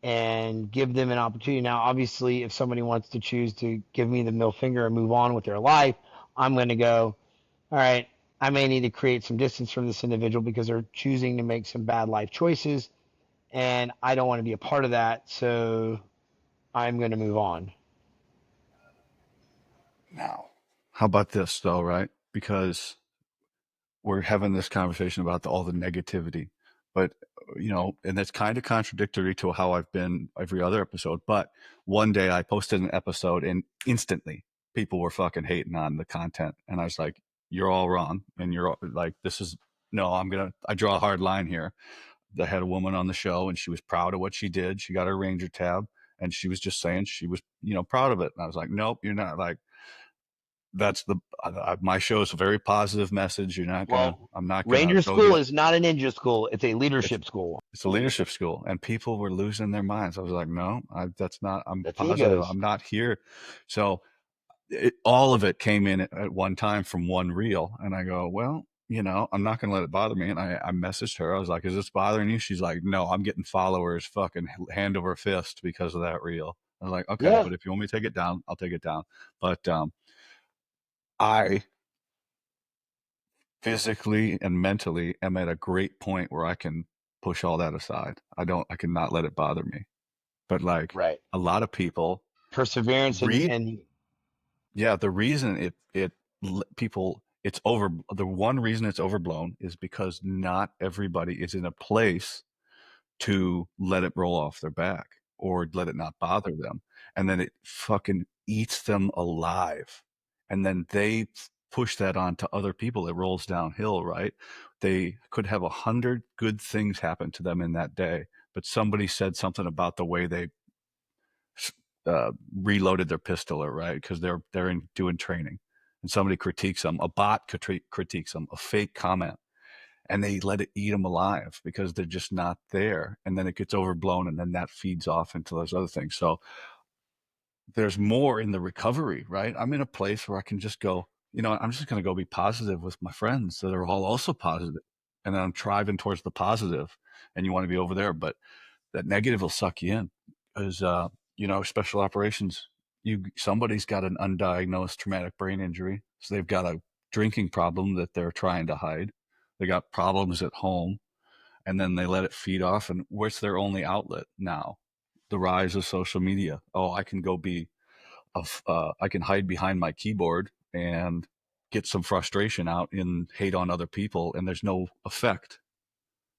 and give them an opportunity. Now, obviously, if somebody wants to choose to give me the middle finger and move on with their life, I'm going to go, all right, I may need to create some distance from this individual because they're choosing to make some bad life choices, and I don't want to be a part of that, so I'm going to move on. Now, how about this though, right? Because we're having this conversation about all the negativity, but and that's kind of contradictory to how I've been every other episode. But one day I posted an episode and instantly people were fucking hating on the content. And I was like, you're all wrong. And you're like, this is, no, I draw a hard line here. I had a woman on the show and she was proud of what she did. She got her Ranger tab and she was just saying she was, proud of it. And I was like, nope, you're not. Like, that's my show is a very positive message. Well, I'm not gonna Ranger go the School is not a ninja school; it's a it's leadership school. it's a leadership school, and people were losing their minds. I was like, no, that's not. I'm That's positive. egos. I'm not here. So all of it came in at one time from one reel, and I go, well, I'm not gonna let it bother me. And I messaged her. I was like, is this bothering you? She's like, no, I'm getting followers, fucking hand over fist because of that reel. I was like, okay, Yeah, but if you want me to take it down, I'll take it down. But I physically and mentally am at a great point where I can push all that aside. I cannot let it bother me. But like right. a lot of people Perseverance read, and yeah, the reason people, it's over, the one reason it's overblown is because not everybody is in a place to let it roll off their back or let it not bother them. And then it fucking eats them alive. And then they push that on to other people. It rolls downhill, right? They could have 100 good things happen to them in that day, but somebody said something about the way they reloaded their pistol, or right, because they're doing training, and somebody critiques them. A bot critiques them. A fake comment, and they let it eat them alive because they're just not there, and then it gets overblown, and then that feeds off into those other things. So there's more in the recovery, right? I'm in a place where I can just go, I'm just going to go be positive with my friends that are all also positive, and then I'm driving towards the positive, and you want to be over there, but that negative will suck you in because special operations, somebody's got an undiagnosed traumatic brain injury, so they've got a drinking problem that they're trying to hide. They got problems at home, and then they let it feed off. And where's their only outlet now? The rise of social media. Oh, I can go be I can hide behind my keyboard and get some frustration out in hate on other people, and there's no effect.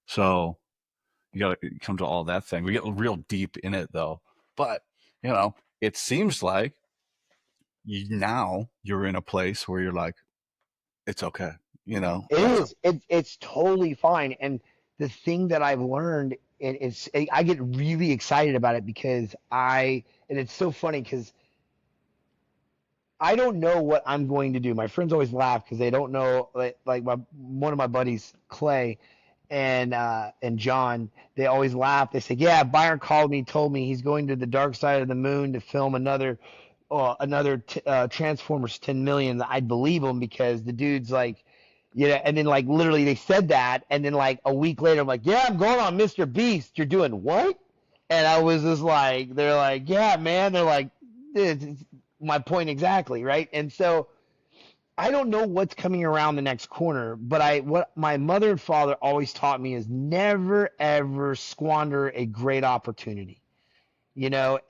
So you got to come to all that thing. We get real deep in it though, but it seems like you're in a place where you're like, it's okay. it That's is. It's totally fine. And the thing that I've learned, I get really excited about it because and it's so funny because I don't know what I'm going to do. My friends always laugh because they don't know. Like one of my buddies, Clay, and John, they always laugh. They say, "Yeah, Byron called me, told me he's going to the dark side of the moon to film another Transformers 10 million." I'd believe him because the dude's like, yeah. And then like literally they said that, and then like a week later, I'm like, "Yeah, I'm going on Mr. Beast." You're doing what? And I was just like, they're like, "Yeah, man." They're like, it's my point exactly, right? And so I don't know what's coming around the next corner, but what my mother and father always taught me is never ever squander a great opportunity.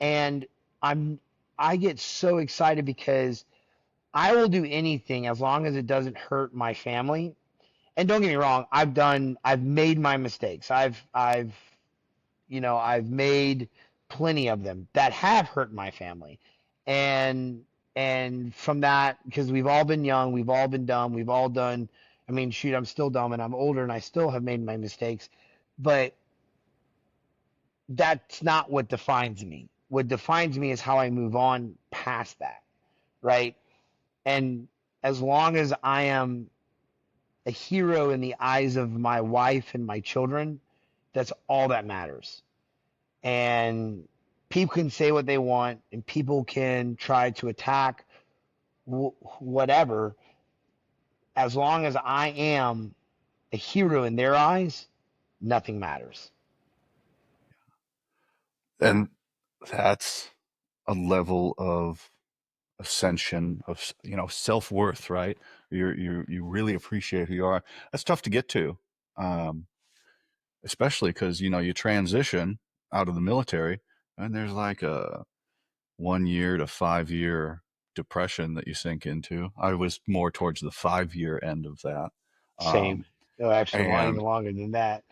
And I'm I get so excited because I will do anything as long as it doesn't hurt my family. And don't get me wrong, I've made my mistakes. I've made plenty of them that have hurt my family. And and from that, because we've all been young, we've all been dumb, we've all done, I mean, shoot, I'm still dumb and I'm older and I still have made my mistakes, but that's not what defines me. what defines me is how I move on past that, right? And as long as I am a hero in the eyes of my wife and my children, that's all that matters. And people can say what they want, and people can try to attack whatever. As long as I am a hero in their eyes, nothing matters. And that's a level of ascension of self-worth, right? You really appreciate who you are. That's tough to get to, um, especially because you transition out of the military, and there's like a 1 year to 5 year depression that you sink into. I was more towards the 5 year end of that. Same. Um, No, actually, even and longer than that.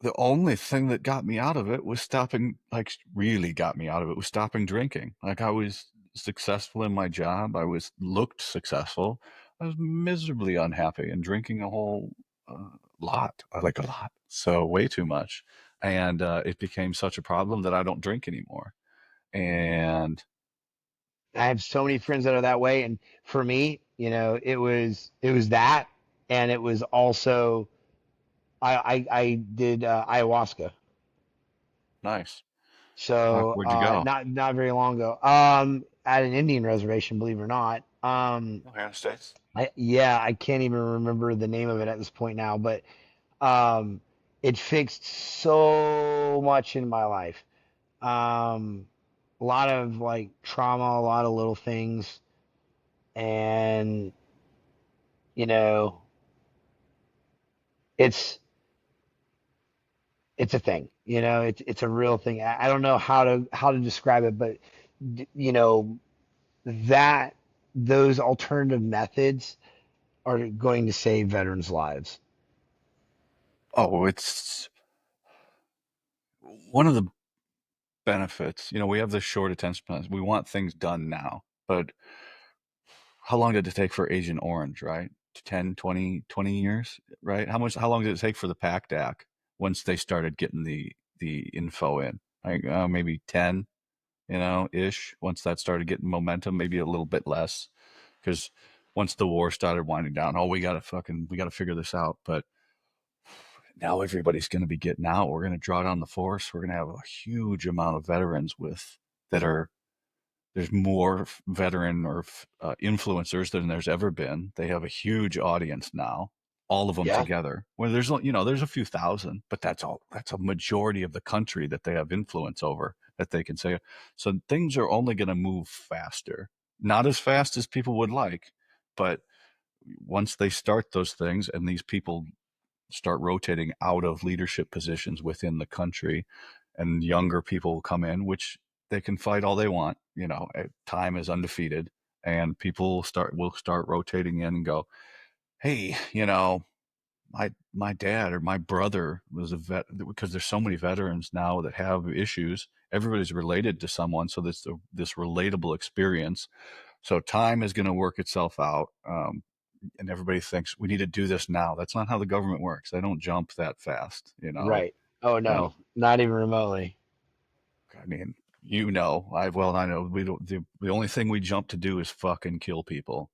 the only thing that got me out of it was stopping, like, really got me out of it was stopping drinking. Like, I was successful in my job. I was looked successful. I was miserably unhappy and drinking a whole lot, like a lot. So way too much. And it became such a problem that I don't drink anymore. And I have so many friends that are that way, and for me, it was that, and it was also I did ayahuasca, nice. so Where'd you go? not very long ago, at an Indian reservation, believe it or not. Oh, United States. Yeah, I can't even remember the name of it at this point now, but um, it fixed so much in my life. Um, a lot of like trauma, a lot of little things, and you know, it's it's a thing. It's a real thing. I don't know how to describe it, but you know that those alternative methods are going to save veterans' lives. Oh, it's one of the benefits. We have this short attention span. We want things done now. But how long did it take for Agent Orange, right? 10, 20, 20 years, right? How long did it take for the PAC once they started getting the info in? Like maybe 10, ish. Once that started getting momentum, maybe a little bit less. Because once the war started winding down, oh, we gotta figure this out. But now everybody's going to be getting out. We're going to draw down the force. We're going to have a huge amount of veterans that are there's more veteran or influencers than there's ever been. They have a huge audience now, all of them Yeah, together. Well, there's a few thousand, but that's all. That's a majority of the country that they have influence over that they can say. So things are only going to move faster, not as fast as people would like, but once they start those things and these people start rotating out of leadership positions within the country and younger people come in, which they can fight all they want. Time is undefeated, and people will start rotating in and go, hey, my dad or my brother was a vet, because there's so many veterans now that have issues. Everybody's related to someone, so this relatable experience. So time is going to work itself out. And everybody thinks we need to do this now. That's not how the government works. They don't jump that fast. right. Oh And no, not even remotely. I mean, I know we don't. The only thing we jump to do is fucking kill people.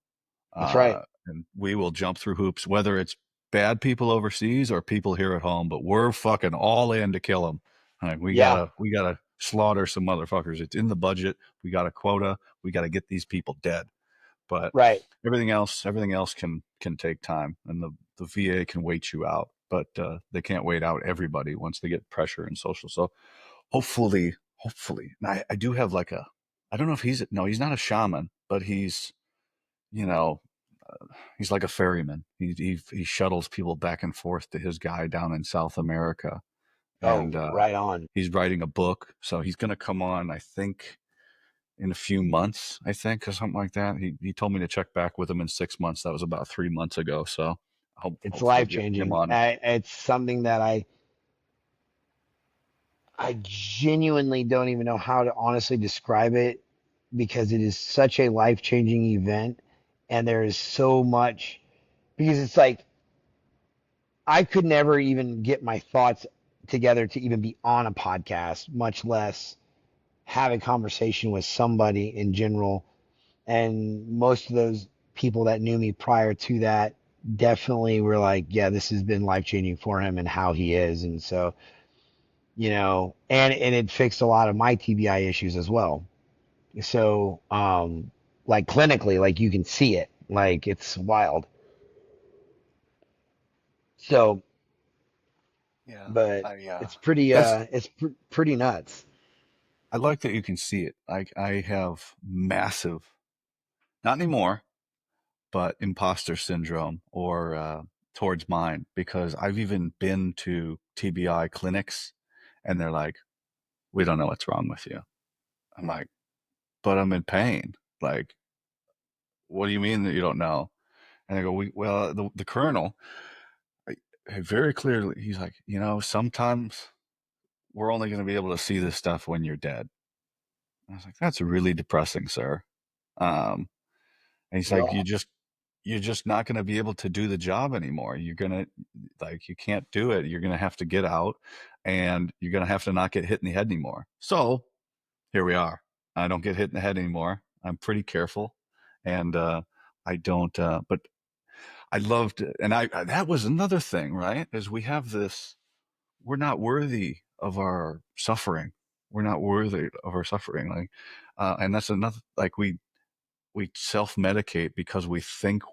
That's right. And we will jump through hoops, whether it's bad people overseas or people here at home. But we're fucking all in to kill them. Like, we Yeah, gotta we gotta slaughter some motherfuckers. It's in the budget. We got a quota. We got to get these people dead. But right. everything else can take time, and the VA can wait you out, but they can't wait out everybody once they get pressure and social. So hopefully, and I do have like I don't know if he's not a shaman, but you know he's like a ferryman. He shuttles people back and forth to his guy down in South America, and Oh, right on. he's writing a book, so he's gonna come on, I think, in a few months, I think, or something like that. He told me to check back with him in 6 months. That was about 3 months ago. So I'll It's hopefully life get him changing. on. It's something that I genuinely don't even know how to honestly describe it because it is such a life changing event, and there is so much because it's like I could never even get my thoughts together to even be on a podcast, much less have a conversation with somebody in general. And most of those people that knew me prior to that definitely were like, yeah, this has been life changing for him and how he is. And so, and it fixed a lot of my TBI issues as well. So, like clinically, like you can see it, like it's wild. So, Yeah, but I it's pretty, that's pretty nuts. I like that you can see it. I have massive, not anymore, but imposter syndrome or towards mine because I've even been to TBI clinics and they're like, we don't know what's wrong with you. I'm like, but I'm in pain. Like, what do you mean that you don't know? And I go, well, the colonel, I, very clearly, he's like, sometimes we're only going to be able to see this stuff when you're dead. I was like, that's really depressing, sir. And he's like, Yeah. you're just not going to be able to do the job anymore. You're going to like, you can't do it. You're going to have to get out and you're going to have to not get hit in the head anymore. So here we are. I don't get hit in the head anymore. I'm pretty careful and, I don't, but I loved it. And that was another thing, right? Is we have this, we're not worthy of our suffering. We're not worthy of our suffering. Like, and that's another, like we self-medicate because we think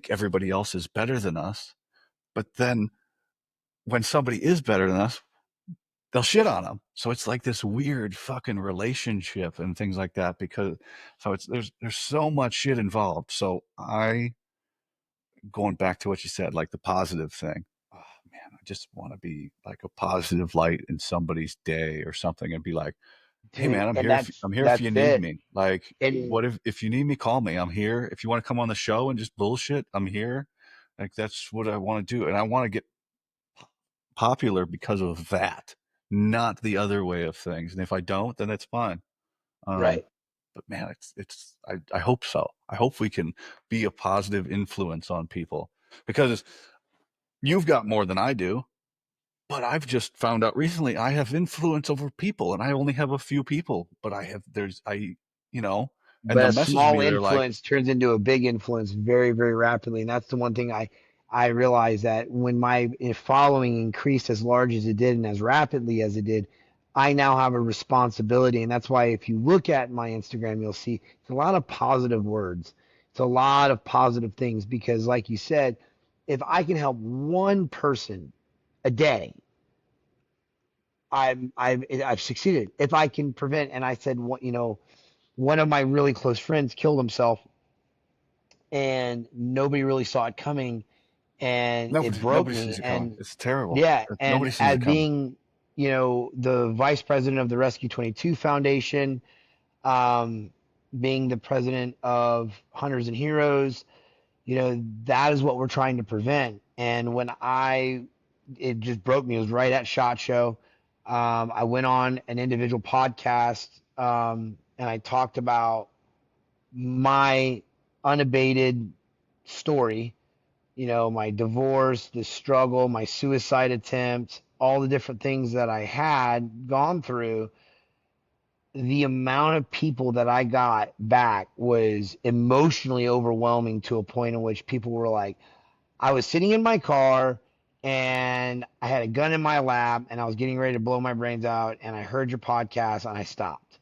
everybody else is better than us, but then when somebody is better than us, they'll shit on them. So it's like this weird fucking relationship and things like that because so it's there's so much shit involved. So I going back to what you said, like the positive thing. Oh man, I just want to be like a positive light in somebody's day or something and be like, hey Dude, man, and I'm here if you that's need it. me. Like, And what if you need me, call me. I'm here. If you want to come on the show and just bullshit, I'm here. Like that's what I want to do, and I want to get popular because of that, not the other way of things. And if I don't, then it's fine. Um, right. but man, I hope so. I hope we can be a positive influence on people because you've got more than I do. But I've just found out recently I have influence over people and I only have a few people, but you know, and But they'll a message small me. They're like, influence turns into a big influence very, very rapidly. And that's the one thing I realized that when my following increased as large as it did and as rapidly as it did, I now have a responsibility. And that's why if you look at my Instagram, you'll see it's a lot of positive words. It's a lot of positive things because, like you said, if I can help one person a day, I've succeeded. If I can prevent, and I said, one of my really close friends killed himself and nobody really saw it coming and it broke nobody me. sees it coming. And It's terrible. yeah, and Nobody sees as it coming. being, the vice president of the Rescue 22 Foundation, um, being the president of Hunters and Heroes, that is what we're trying to prevent. And it just broke me. It was right at SHOT Show. I went on an individual podcast, and I talked about my unabated story, my divorce, the struggle, my suicide attempt, all the different things that I had gone through. The amount of people that I got back was emotionally overwhelming to a point in which people were like, I was sitting in my car and I had a gun in my lap and I was getting ready to blow my brains out and I heard your podcast and I stopped.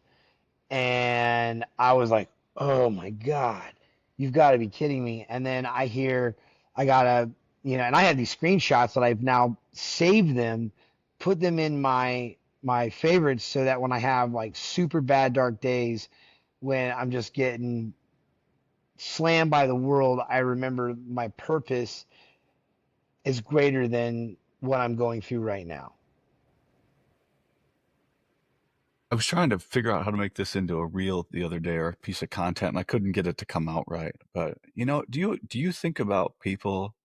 And I was like, "Oh my god, you've got to be kidding me!" And then I hear I gotta, and I had these screenshots that I've now saved them, put them in my favorites so that when I have like super bad dark days when I'm just getting slammed by the world, I remember my purpose is greater than what I'm going through right now. I was trying to figure out how to make this into a reel the other day or a piece of content, and I couldn't get it to come out right. But do you think about people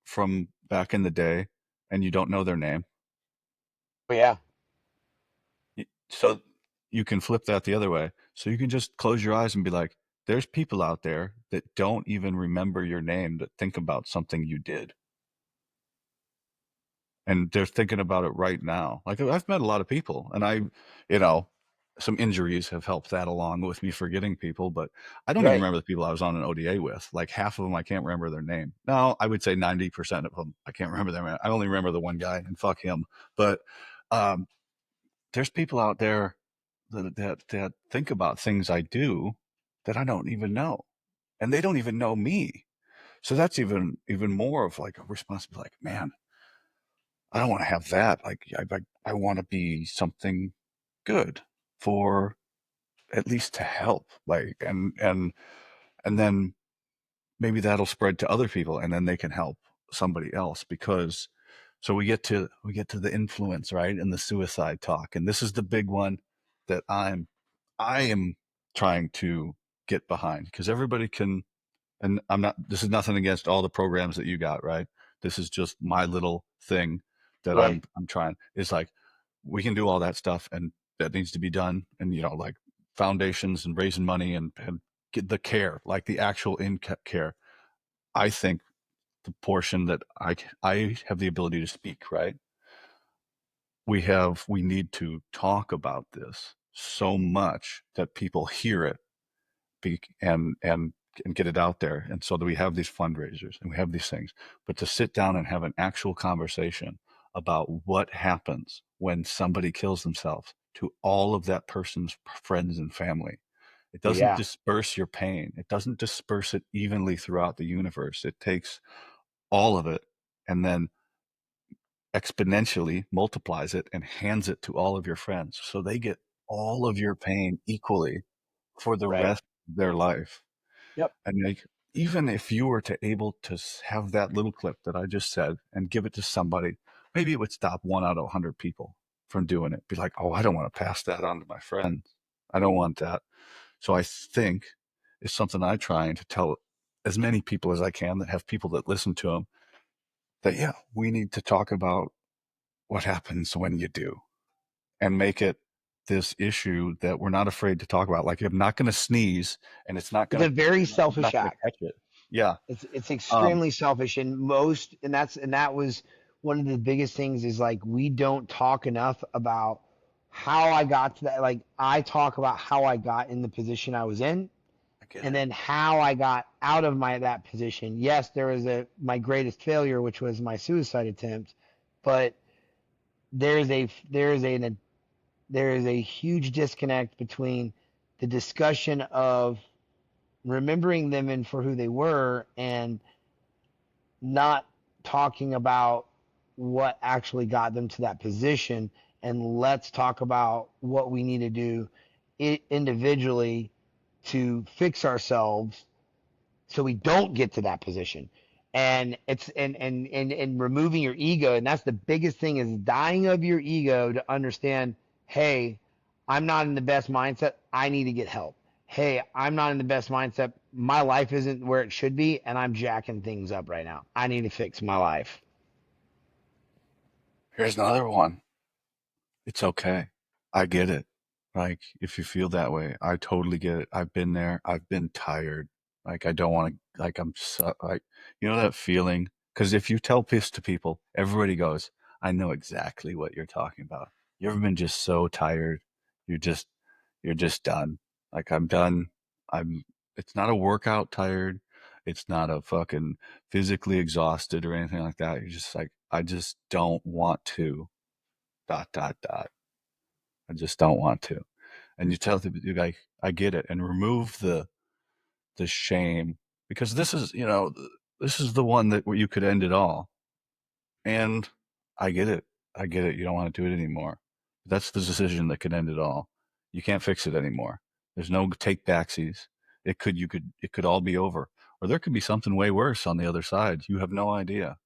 from back in the day and you don't know their name? But yeah, So you can flip that the other way. So you can just close your eyes and be like, there's people out there that don't even remember your name that think about something you did. and they're thinking about it right now. Like I've met a lot of people, and you know, some injuries have helped that along with me forgetting people, but I don't even Right. remember the people I was on an ODA with. Like half of them, I can't remember their name. No, I would say 90% of them, I can't remember their name. I only remember the one guy, and fuck him. But um, there's people out there that think about things I do that I don't even know, and they don't even know me. So that's even more of like a responsibility. Like, man, I don't want to have that. Like, I want to be something good for at least to help. Like, and then maybe that'll spread to other people, and then they can help somebody else. Because so we get to the influence, right, and the suicide talk, and this is the big one that I am trying to get behind, because everybody can. And I'm not, this is nothing against all the programs that you got, right? This is just my little thing that I'm Right. I'm trying. It's like we can do all that stuff, and that needs to be done, and like foundations and raising money, and get the care, like the actual in care. I think the portion that I have the ability to speak, right? We need to talk about this so much that people hear it, be, and get it out there. And so that we have these fundraisers and we have these things, but to sit down and have an actual conversation about what happens when somebody kills themselves to all of that person's friends and family. It Well, doesn't yeah. disperse your pain. It doesn't disperse it evenly throughout the universe. It takes all of it and then exponentially multiplies it and hands it to all of your friends. So they get all of your pain equally for the Right. rest of their life. Yep. And like, even if you were to able to have that little clip that I just said and give it to somebody, maybe it would stop 1 out of 100 people from doing it. Be like, oh, I don't want to pass that on to my friends. I don't want that. So I think it's something I try to tell as many people as I can that have people that listen to them, that, yeah, we need to talk about what happens when you do, and make it this issue that we're not afraid to talk about. Like, I'm not going to sneeze, and it's not It's going a to, very I'm not selfish going to act. catch it. Yeah. It's Um, extremely selfish, and that was one of the biggest things is like we don't talk enough about how I got to that. Like I talk about how I got in the position I was in, I get and it. then how I got out of that position. Yes, there was my greatest failure, which was my suicide attempt, but there's a there's a there is a huge disconnect between the discussion of remembering them and for who they were and not talking about what actually got them to that position, and let's talk about what we need to do individually to fix ourselves so we don't get to that position. And it's and removing your ego, and that's the biggest thing, is dying of your ego to understand, hey, I'm not in the best mindset, I need to get help. Hey, I'm not in the best mindset, my life isn't where it should be, and I'm jacking things up right now, I need to fix my life. Here's another one. It's okay. I get it. Like, if you feel that way, I totally get it. I've been there. I've been tired. Like, I don't want to, like, I'm so, like, that feeling. Because if you tell this to people, everybody goes, I know exactly what you're talking about. You ever been just so tired? You're just, you're just done. Like, I'm done. I'm, it's not a workout tired. It's not a fucking physically exhausted or anything like that. You're just like, I just don't want to, dot, dot, dot. I just don't want to. And you tell the guy, I get it, and remove the shame, because this is the one that where you could end it all. And I get it. I get it. You don't want to do it anymore. That's the decision that could end it all. You can't fix it anymore. There's no take backsies. It could all be over. Or there could be something way worse on the other side. You have no idea.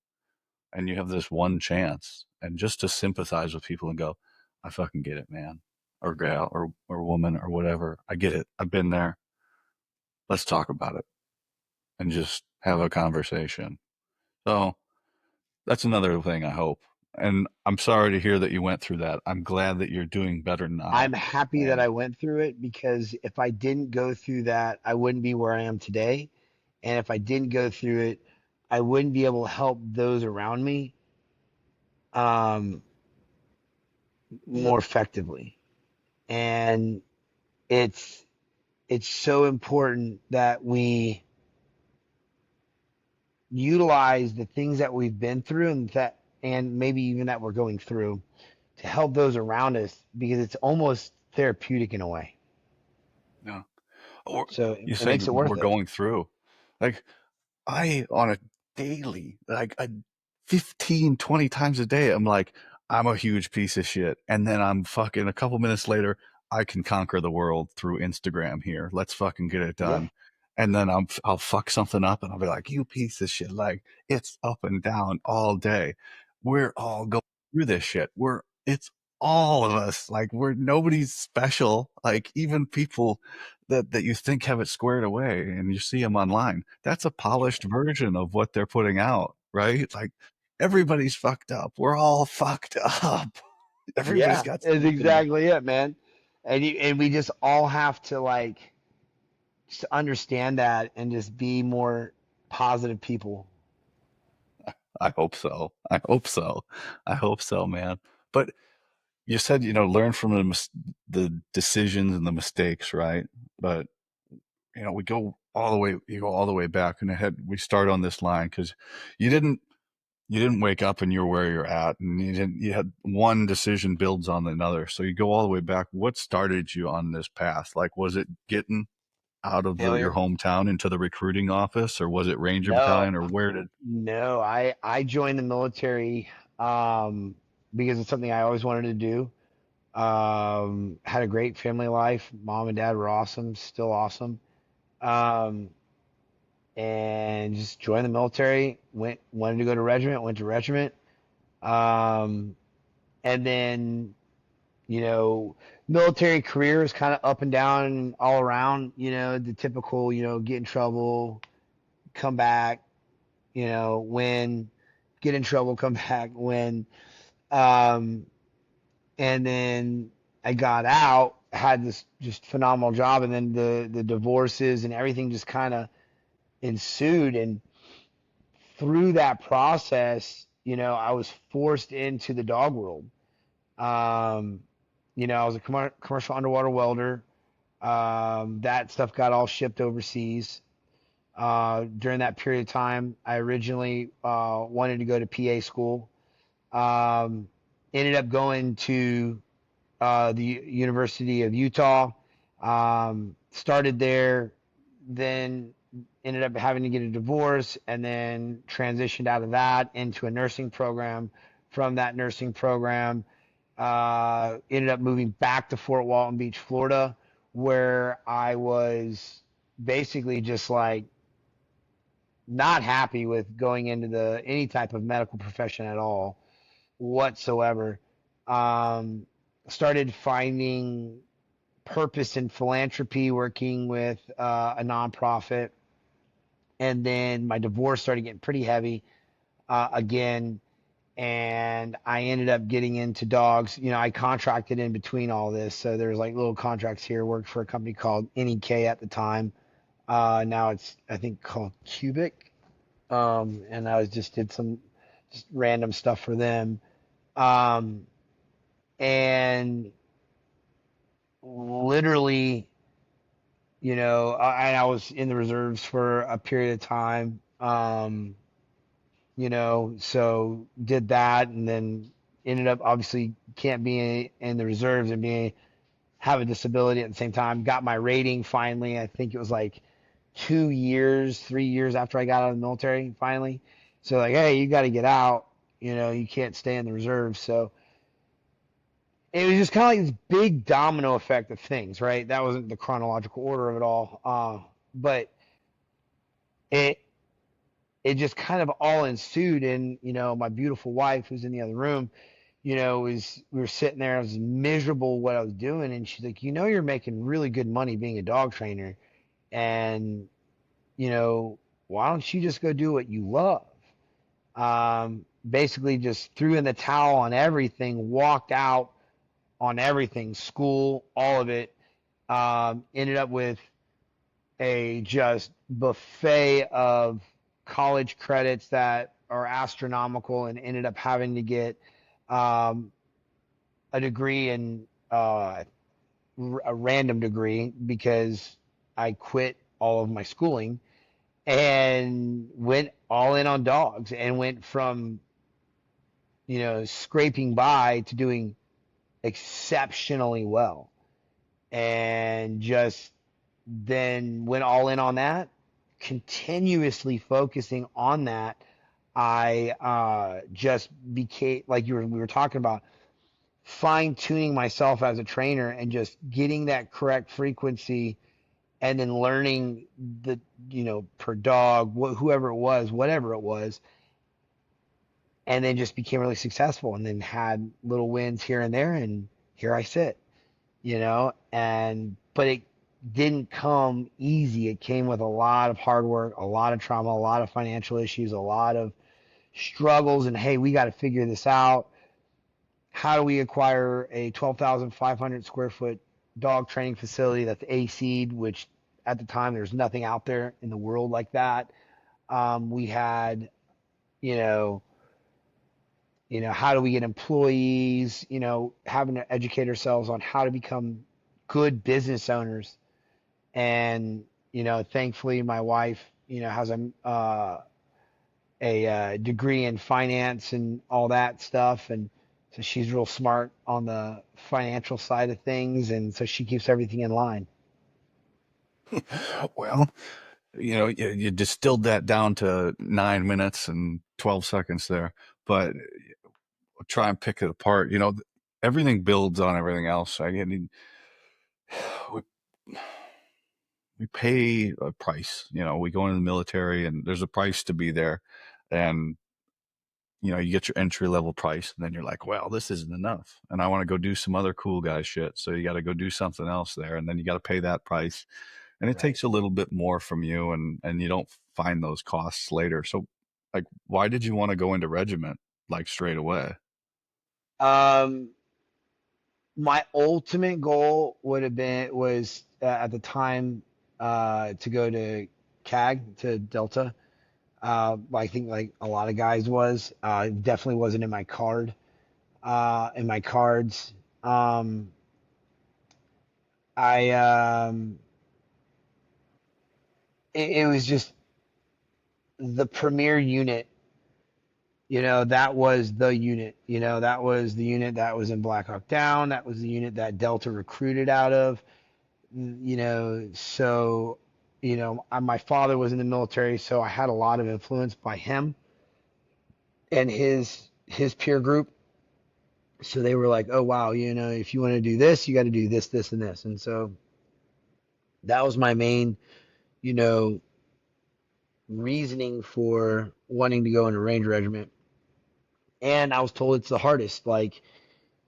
And you have this one chance. And just to sympathize with people and go, I fucking get it, man. Or gal or woman or whatever. I get it. I've been there. Let's talk about it and just have a conversation. So that's another thing, I hope. And I'm sorry to hear that you went through that. I'm glad that you're doing better now. I'm happy that And I went through it, because if I didn't go through that, I wouldn't be where I am today. And if I didn't go through it, I wouldn't be able to help those around me um, more effectively. And it's it's so important that we utilize the things that we've been through and maybe even that we're going through to help those around us, because it's almost therapeutic in a way. Yeah. Or So you it said makes it we're worth it. going through. Like I on a daily, like a 15, 20 times a day, I'm like, I'm a huge piece of shit. And then I'm fucking a couple minutes later, I can conquer the world through Instagram here. Let's fucking get it Yeah. done. And then I'll fuck something up and I'll be like, you piece of shit. Like it's up and down all day. We're all going through this shit. It's all of us. Like nobody's special. Like even people that you think have it squared away and you see them online. That's a polished version of what they're putting out, right? Like everybody's fucked up. We're all fucked up. Everybody's Yeah, got is something. exactly it, man. And we just all have to like just understand that and just be more positive people. I hope so. I hope so. I hope so, man. But you said, learn from the decisions and the mistakes, right? But we go all the way. You go all the way back, and we start on this line because you didn't you didn't wake up and you're where you're at, and you had one decision builds on another, so you go all the way back. What started you on this path? Like, was it getting out of your Failure? hometown into the recruiting office, or was it Ranger No, Battalion, or where did? no. I joined the military um, because it's something I always wanted to do. Had a great family life. Mom and dad were awesome, still awesome. Um, and just joined the military. Wanted to go to regiment. Went to regiment. Um, and then military career is kind of up and down and all around. The typical, get in trouble, come back, win, get in trouble, come back, win. Um, and then I got out, had this just phenomenal job, and then the divorces and everything just kind of ensued. And through that process, I was forced into the dog world. Um, I was a commercial underwater welder. That stuff got all shipped overseas. During that period of time, I originally wanted to go to PA school. Um, Ended up going to the University of Utah. Started there, then ended up having to get a divorce, and then transitioned out of that into a nursing program. From that nursing program, ended up moving back to Fort Walton Beach, Florida, where I was basically just like not happy with going into the any type of medical profession at all whatsoever. Um, Started finding purpose in philanthropy, working with a nonprofit, and then my divorce started getting pretty heavy again, and I ended up getting into dogs. I contracted in between all this, so there's like little contracts here. Worked for a company called NEK at the time. Now it's I think called Cubic, and I was just did some just random stuff for them. Um, and literally, I was in the reserves for a period of time. So did that, and then ended up obviously can't be in the reserves and have a disability at the same time. Got my rating finally. I think it was like 2 years, 3 years after I got out of the military finally. So like, hey, you got to get out. You can't stay in the reserves. So it was just kind of like this big domino effect of things, right? That wasn't the chronological order of it all, but it it just kind of all ensued. And my beautiful wife, who's in the other room, was we were sitting there. I was miserable what I was doing, and she's like, you're making really good money being a dog trainer, and you know, why don't you just go do what you love? Basically, just threw in the towel on everything, walked out on everything, school, all of it. Ended up with a just buffet of college credits that are astronomical, and ended up having to get um, a degree in a random degree because I quit all of my schooling and went all in on dogs and went from, scraping by to doing exceptionally well, and just then went all in on that, continuously focusing on that. I just became, like we were talking about, fine tuning myself as a trainer and just getting that correct frequency, and then learning the, per dog, whoever it was, whatever it was, and then just became really successful, and then had little wins here and there, and here I sit, and but it didn't come easy. It came with a lot of hard work, a lot of trauma, a lot of financial issues, a lot of struggles, and hey, we got to figure this out. How do we acquire a 12,500 square foot dog training facility that's AC'd, which at the time there's nothing out there in the world like that. We had, you know, how do we get employees, having to educate ourselves on how to become good business owners. And, thankfully my wife, has a degree in finance and all that stuff. And so she's real smart on the financial side of things. And so she keeps everything in line. Well, you distilled that down to 9 minutes and 12 seconds there, but try and pick it apart. Everything builds on everything else. I mean, we, we pay a price. We go into the military and there's a price to be there. And, you get your entry level price and then you're like, well, this isn't enough. And I want to go do some other cool guy shit. So you got to go do something else there. And then you got to pay that price. And it Right. takes a little bit more from you, and you don't find those costs later. So, like, why did you want to go into regiment like straight away? Um, my ultimate goal would have been was at the time to go to CAG, to Delta. I think like a lot of guys was. It definitely wasn't in my in my cards. Um, I it was just the premier unit. That was the unit. That was the unit that was in Black Hawk Down. That was the unit that Delta recruited out of. So my father was in the military, so I had a lot of influence by him and his peer group. So they were like, oh wow, if you want to do this, you got to do this, this, and this. And so that was my main, you know reasoning for wanting to go into Ranger Regiment. And I was told it's the hardest. Like,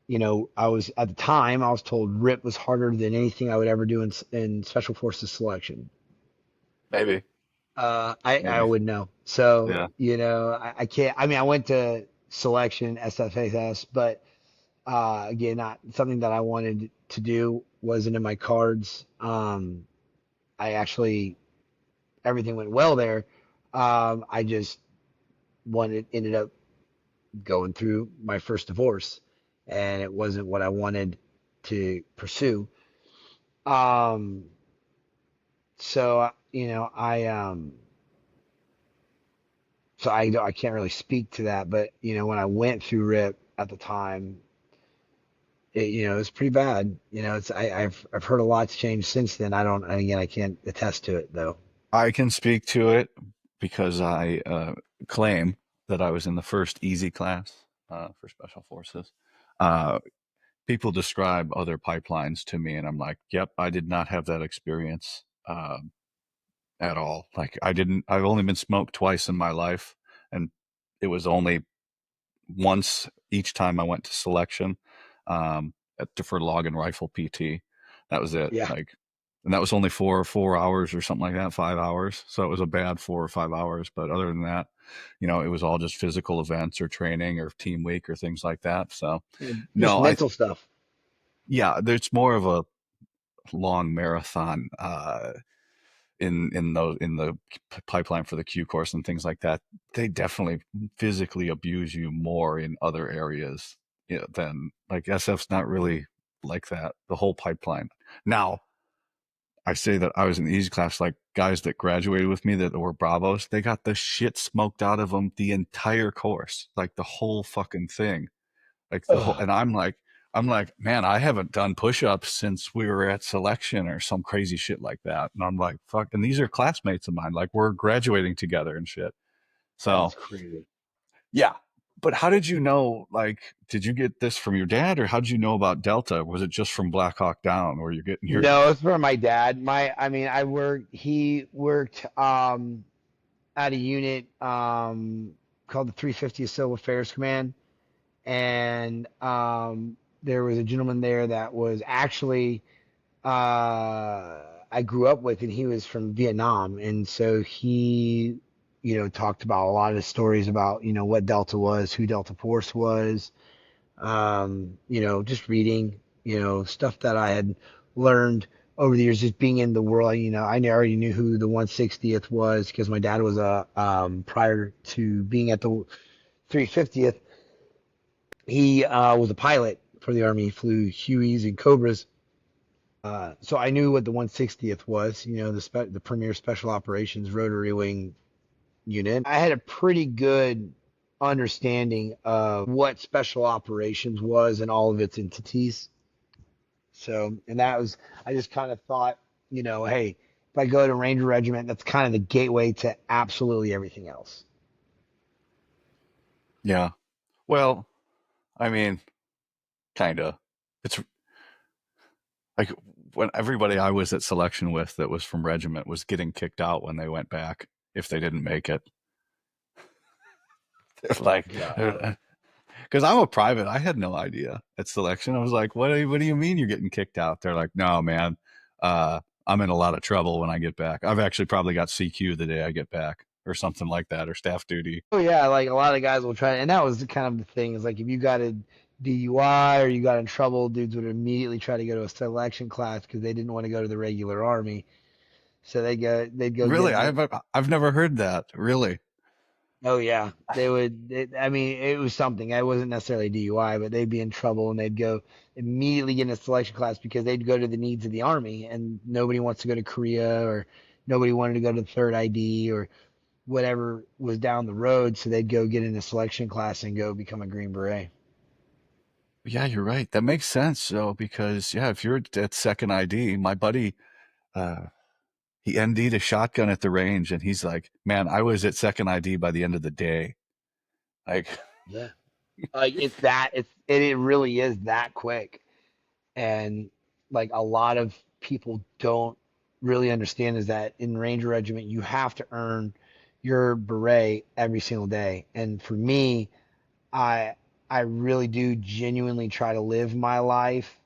I was at the time I was told RIP was harder than anything I would ever do in Special Forces selection. Maybe, I maybe, would know. So, yeah. I can't. I mean, I went to selection SFAS, but again, not something that I wanted to do. Wasn't in my cards. I actually Everything went well there. I just ended up going through my first divorce, and it wasn't what I wanted to pursue. Um, so I can't really speak to that, but when I went through RIP at the time, it was pretty bad. I've heard a lot's changed since then. I don't Again, I can't attest to it though. I can speak to it because I claim that I was in the first easy class for special forces. Uh, People describe other pipelines to me, and I'm like, yep, I did not have that experience at all. Like, I've only been smoked twice in my life, and it was only once each time I went to selection for log and rifle PT. That was it. Yeah. Like, and that was only for 4 hours or something like that, 5 hours. So it was a bad 4 or 5 hours. But other than that, it was all just physical events or training or team week or things like that. So Just no, mental stuff. yeah, there's more of a long marathon in the pipeline for the Q course and things like that. They definitely physically abuse you more in other areas then like SF's not really like that. The whole pipeline. Now, I say that I was in the easy class, like guys that graduated with me that were Bravos, they got the shit smoked out of them the entire course, like the whole fucking thing, like the whole. Ugh, And I'm like, man, I haven't done push-ups since we were at selection or some crazy shit like that. And I'm like, fuck. And these are classmates of mine, like we're graduating together and shit. So that's crazy. yeah. But how did you know? Like, did you get this from your dad, or how did you know about Delta? Was it just from Black Hawk Down, where you're getting your? No, it's for my dad. I mean, he worked at a unit called the 350th Civil Affairs Command, and there was a gentleman there that was actually I grew up with, and he was from Vietnam, and so he, talked about a lot of the stories about, what Delta was, who Delta Force was, just reading, stuff that I had learned over the years, just being in the world. I already knew who the 160th was because my dad was prior to being at the 350th, he was a pilot for the Army. He flew Hueys and Cobras. So I knew what the 160th was, the Premier Special Operations Rotary Wing unit. I had a pretty good understanding of what special operations was and all of its entities. So, and that was, I just kind of thought, hey, if I go to Ranger Regiment, that's kind of the gateway to absolutely everything else. Yeah. Well, I mean, kind of. It's like when everybody I was at selection with that was from regiment was getting kicked out when they went back if they didn't make it. Like, God. because I'm a private, I had no idea at selection. I was like, what do you mean you're getting kicked out? They're like, no, man, I'm in a lot of trouble when I get back. I've actually probably got CQ the day I get back or something like that or staff duty. Oh yeah, like a lot of guys will try, and that was kind of the thing. Is like if you got a DUI or you got in trouble, dudes would immediately try to go to a selection class because they didn't want to go to the regular army. So they'd go get Really, in it. I've never heard that. Really, Oh yeah, they would. I mean, it was something. I wasn't necessarily a DUI, but they'd be in trouble and they'd go immediately get in a selection class because they'd go to the needs of the army, and nobody wants to go to Korea or nobody wanted to go to the third ID or whatever was down the road, so they'd go get in a selection class and go become a Green Beret. yeah, you're right. That makes sense. So because yeah, if you're at second ID, my buddy, uh, he ND'd a shotgun at the range, and he's like, man, I was at second ID by the end of the day. Like, Yeah. Like it really is that quick. And like a lot of people don't really understand is that in Ranger Regiment you have to earn your beret every single day. And for me, I I really do genuinely try to live my life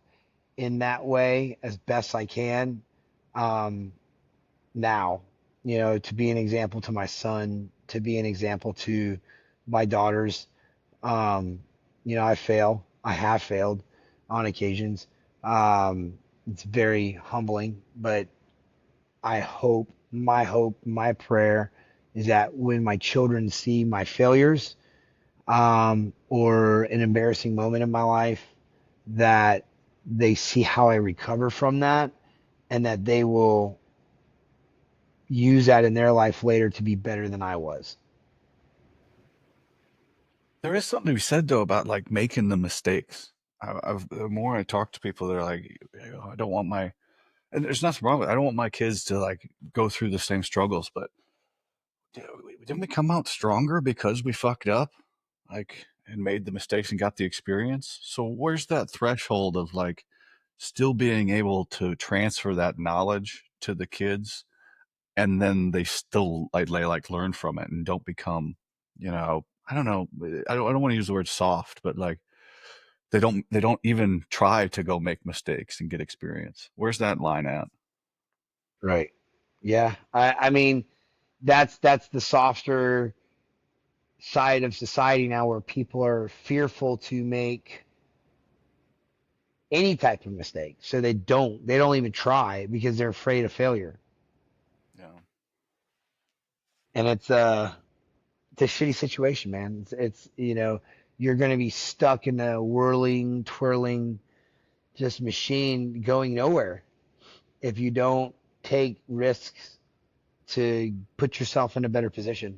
in that way as best I can. Um, now, to be an example to my son, to be an example to my daughters. Um, I fail. I have failed on occasions. It's very humbling, but hope, my prayer is that when my children see my failures, or an embarrassing moment in my life, that they see how I recover from that and that they will use that in their life later to be better than I was. there is something to be said though about like making the mistakes. The more I talk to people, they're like, I don't want my, and there's nothing wrong with it. I don't want my kids to like go through the same struggles, but didn't we come out stronger because we fucked up, like, and made the mistakes and got the experience? So where's that threshold of like still being able to transfer that knowledge to the kids, and then they still like they like learn from it and don't become, I don't know, I don't want to use the word soft, but like they don't even try to go make mistakes and get experience. Where's that line at? Right. Yeah. I mean, that's the softer side of society now where people are fearful to make any type of mistake. So they don't even try because they're afraid of failure. Yeah. And it's a shitty situation, man. It's you're going to be stuck in a whirling, twirling, just machine going nowhere if you don't take risks to put yourself in a better position.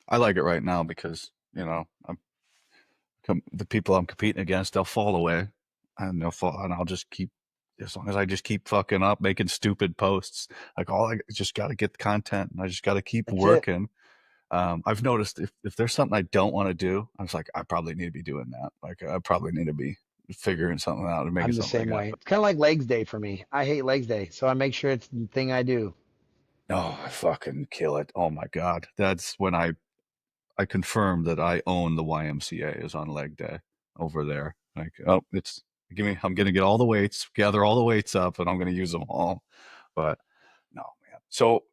I like it right now because, the people I'm competing against, they'll fall away and they'll fall, and I'll just keep, as long as I just keep fucking up, making stupid posts, like all I just got to get the content and I just got to keep That's it. working. I've noticed if there's something I don't want to do, I was like, I probably need to be doing that. Like, I probably need to be figuring something out and making I'm the something same way. happen. It's kind of like legs day for me. I hate legs day, so I make sure it's the thing I do. Oh, I fucking kill it. Oh my God. That's when I confirm that I own the YMCA is on leg day over there. Like, oh, I'm gonna get all the weights, gather all the weights up, and I'm gonna use them all. But no, man. So,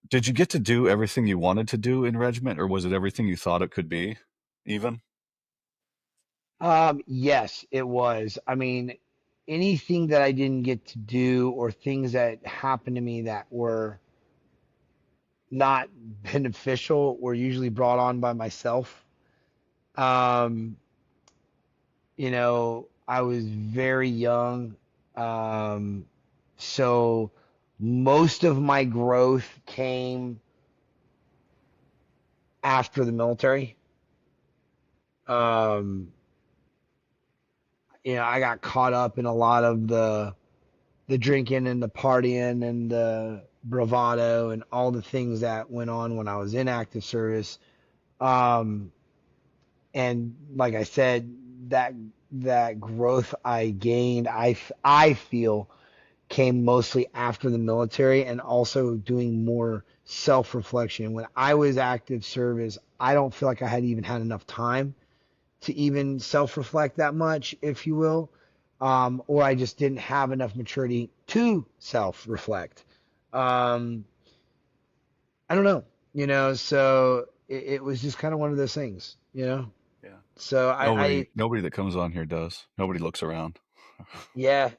did you get to do everything you wanted to do in regiment, or was it everything you thought it could be? Even? Yes, it was. I mean, anything that I didn't get to do or things that happened to me that were not beneficial were usually brought on by myself. Um, I was very young. Um, so most of my growth came after the military. Um, I got caught up in a lot of the drinking and the partying and the bravado and all the things that went on when I was in active service. Um, and like I said, that that growth I gained, I feel came mostly after the military and also doing more self reflection. When I was active service, I don't feel like I had even had enough time to even self reflect that much, if you will. Or I just didn't have enough maturity to self reflect. Um, I don't know, so it was just kind of one of those things. Yeah. So Nobody that comes on here does. Nobody looks around. yeah,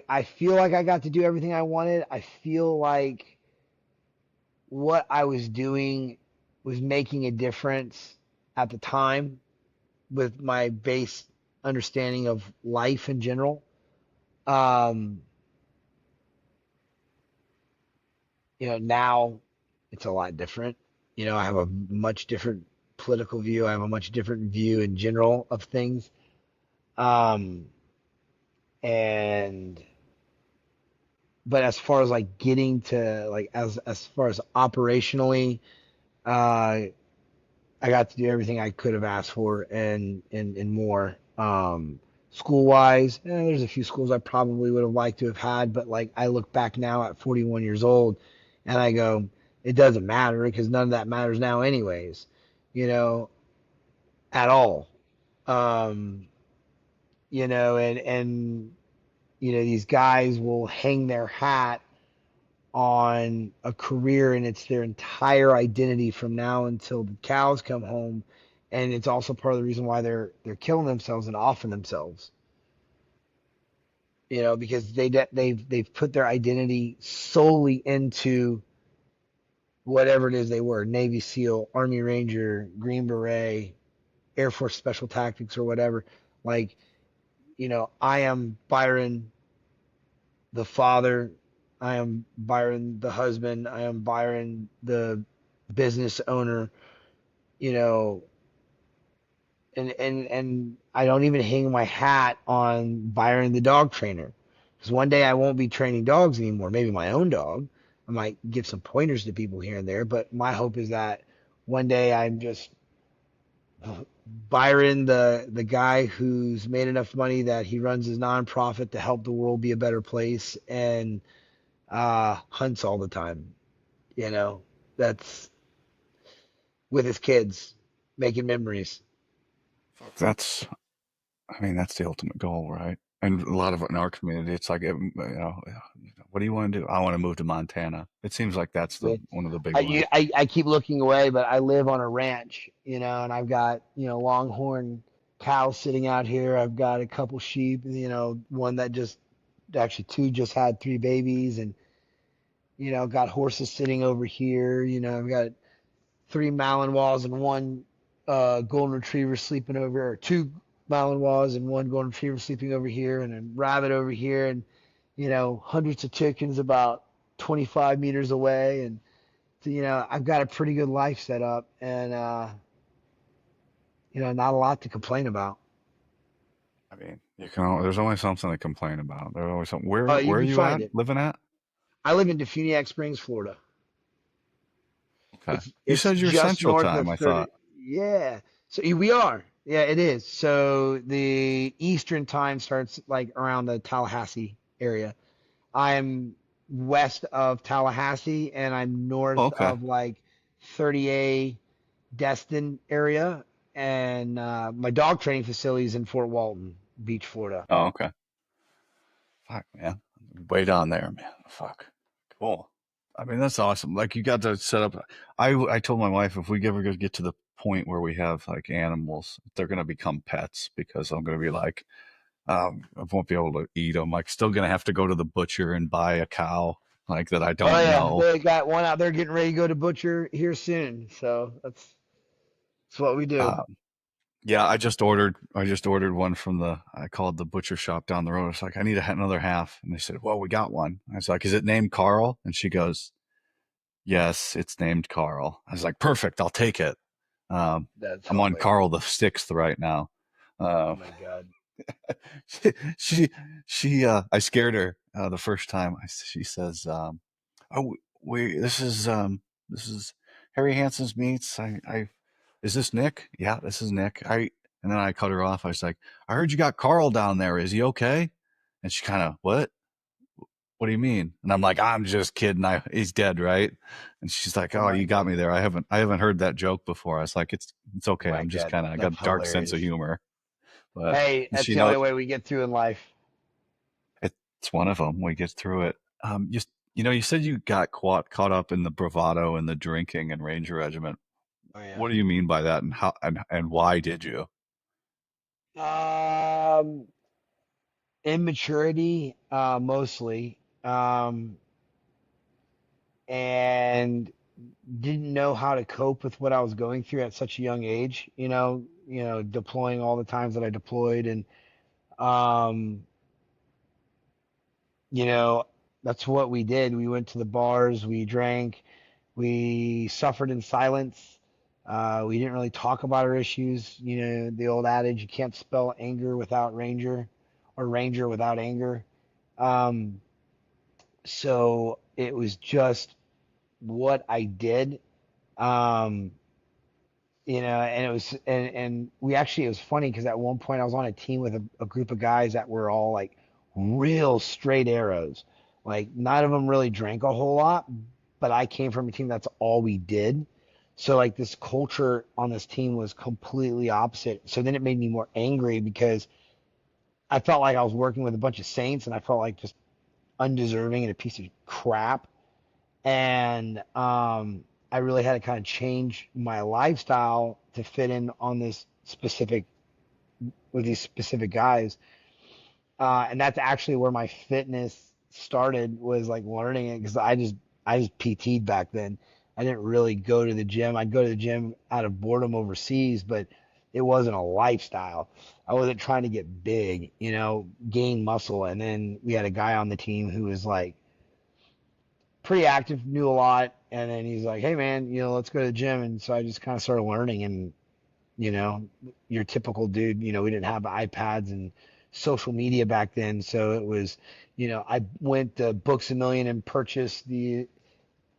I feel like I got to do everything I wanted. I feel like what I was doing was making a difference at the time with my base understanding of life in general. Um, now it's a lot different. I have a much different political view. I have a much different view in general of things. Um, and but as far as like getting to like as far as operationally, uh, I got to do everything I could have asked for and more. School wise, there's a few schools I probably would have liked to have had, but like I look back now at 41 years old and I go, it doesn't matter because none of that matters now, anyways, you know, at all. Um, and these guys will hang their hat on a career and it's their entire identity from now until the cows come home, and it's also part of the reason why they're killing themselves and offing themselves, because they've put their identity solely into whatever it is they were: Navy SEAL, Army Ranger, Green Beret, Air Force Special Tactics, or whatever. Like, I am Byron the father, I am Byron the husband, I am Byron the business owner, you know, and I don't even hang my hat on Byron the dog trainer. Because one day I won't be training dogs anymore, maybe my own dog. I might give some pointers to people here and there, but my hope is that one day I'm just Byron, the guy who's made enough money that he runs his nonprofit to help the world be a better place and hunts all the time. You know, that's with his kids, making memories. That's, I mean, that's the ultimate goal, right? And a lot of it in our community, it's like, what do you want to do? I want to move to Montana. It seems like that's the With one of the big I, ones. I keep looking away, but I live on a ranch, and I've got longhorn cows sitting out here. I've got a couple sheep, one that just actually two just had three babies, and got horses sitting over here. I've got 3 Malinois and one golden retriever sleeping over, or 2 Malinois and one golden retriever sleeping over here, and a rabbit over here, and hundreds of chickens about 25 meters away, and so, I've got a pretty good life set up, and not a lot to complain about. I mean, you can. There's always something to complain about. There's always something. You Where are can you at? find it. Living at? I live in Defuniak Springs, Florida. Okay. You It's said you're just Central north of Time. I 30. thought. Yeah. So we are. Yeah, it is. So the Eastern time starts like around the Tallahassee area. I'm west of Tallahassee and I'm Oh, north okay. of like 30A Destin area. And my dog training facility is in Fort Walton Beach, Florida. Oh, okay. Fuck, man. Way down there, man. Fuck. Cool. I mean, that's awesome. Like you got to set up. I told my wife if we ever get to the point where we have like animals, they're gonna become pets because I'm gonna be like, I won't be able to eat them. Like, still gonna have to go to the butcher and buy a cow like that I Oh don't yeah, know. they got one out there getting ready to go to butcher here soon. So that's what we do. Uh, yeah, I just ordered one from I called the butcher shop down the road. It's like I need another half, and they said, "Well, we got one." I was like, "Is it named Carl?" And she goes, "Yes, it's named Carl." I was like, "Perfect, I'll take it." Um, That's I'm on hilarious. Carl the 6th right now. Oh Uh, my God. she, she, I scared her the first time. She says, "Oh, this is Harry Hansen's meats. Is this Nick? Yeah, this is Nick." And then I cut her off. I was like, "I heard you got Carl down there. Is he okay?" And she kind of, "What? What do you mean?" And I'm like, "I'm just kidding. He's dead, right?" And she's like, Oh "Oh, my you got me goodness. there. I haven't heard that joke before." I was like, "It's Oh okay. my I'm just God. kind of I got That's a dark sense of hilarious. humor." But Hey, that's she the knows only way we get through in life. it's one of them. We get through it. You said you got caught up in the bravado and the drinking and Ranger Regiment. Oh What do you mean by that, and how and why did you? yeah. Immaturity, mostly, and didn't know how to cope with what I was going through at such a young age. Deploying all the times that I deployed, and um, you know, that's what we did. We went to the bars, we drank, we suffered in silence. We didn't really talk about our issues. The old adage, you can't spell anger without Ranger, or Ranger without anger. Um, so it was just what I did. Um, and and we actually, it was funny because at one point I was on a team with a group of guys that were all like real straight arrows. Like none of them really drank a whole lot, but I came from a team that's all we did. So like this culture on this team was completely opposite. So then it made me more angry because I felt like I was working with a bunch of saints and I felt like just undeserving and a piece of crap. And I really had to kind of change my lifestyle to fit in on this specific with these specific guys. And that's actually where my fitness started, was like learning it, because I just PT'd back then. I didn't really go to the gym. I'd go to the gym out of boredom overseas, but it wasn't a lifestyle. I wasn't trying to get big, gain muscle. And then we had a guy on the team who was like pretty active, knew a lot, and then he's like, "Hey man, let's go to the gym." And so I just kind of started learning, and you know, your typical dude, we didn't have iPads and social media back then, so it was, I went to Books a Million and purchased the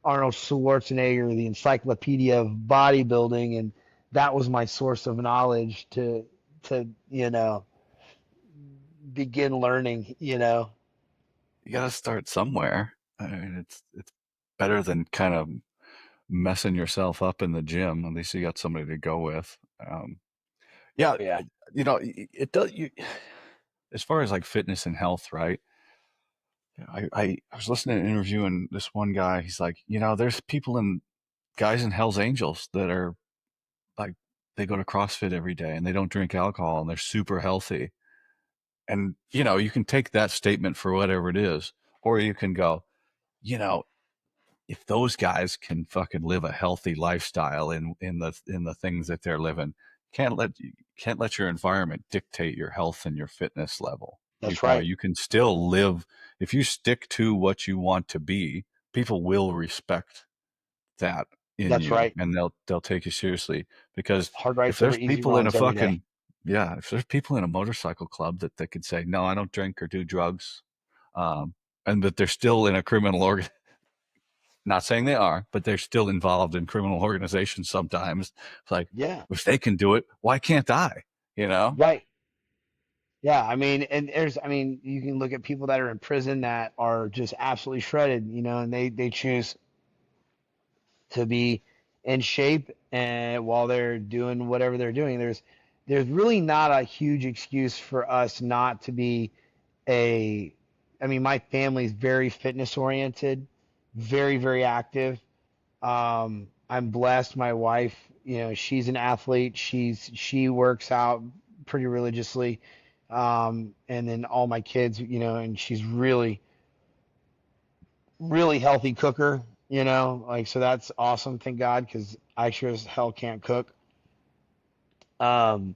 Arnold Schwarzenegger, the Encyclopedia of Bodybuilding, and that was my source of knowledge to begin learning. You got to start somewhere. I mean, it's better than kind of messing yourself up in the gym. At least you got somebody to go with. Yeah, Oh yeah. it does. As far as like fitness and health, right? I was listening to an interview, and this one guy, he's like, there's guys in Hell's Angels that are like, they go to CrossFit every day and they don't drink alcohol and they're super healthy. And, you can take that statement for whatever it is, or you can go, you know, if those guys can fucking live a healthy lifestyle in the things that they're living, can't let your environment dictate your health and your fitness level. That's right. You can still live if you stick to what you want to be. People will respect that in That's you, right. and they'll take you seriously. Because Hard if rights over there's easy people in a runs every day. fucking yeah, if there's people in a motorcycle club that could say no, I don't drink or do drugs, um, and that they're still in a criminal not saying they are, but they're still involved in criminal organizations sometimes. It's like, Yeah. if they can do it, why can't I? You know? Right. Yeah. I mean, and I mean, you can look at people that are in prison that are just absolutely shredded, and they choose to be in shape and while they're doing whatever they're doing. There's really not a huge excuse for us not to be a I mean, my family's very fitness oriented, very, very active. I'm blessed. My wife, she's an athlete. She works out pretty religiously. And then all my kids, and she's really, really healthy cooker, like, so that's awesome. Thank God. Cause I sure as hell can't cook. Um,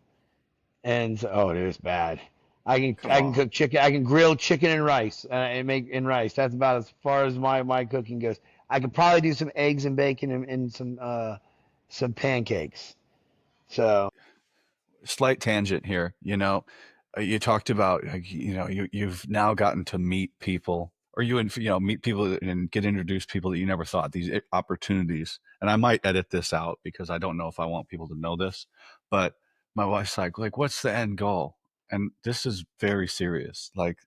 and so, oh, it is bad. Come I can on. cook chicken. I can grill chicken and rice, and make in rice. That's about as far as my cooking goes. I could probably do some eggs and bacon and some pancakes. So Slight tangent here. You talked about you've now gotten to meet people, or meet people and get introduced to people that you never thought, these opportunities. And I might edit this out because I don't know if I want people to know this, but my wife's like, what's the end goal? And this is very serious. Like,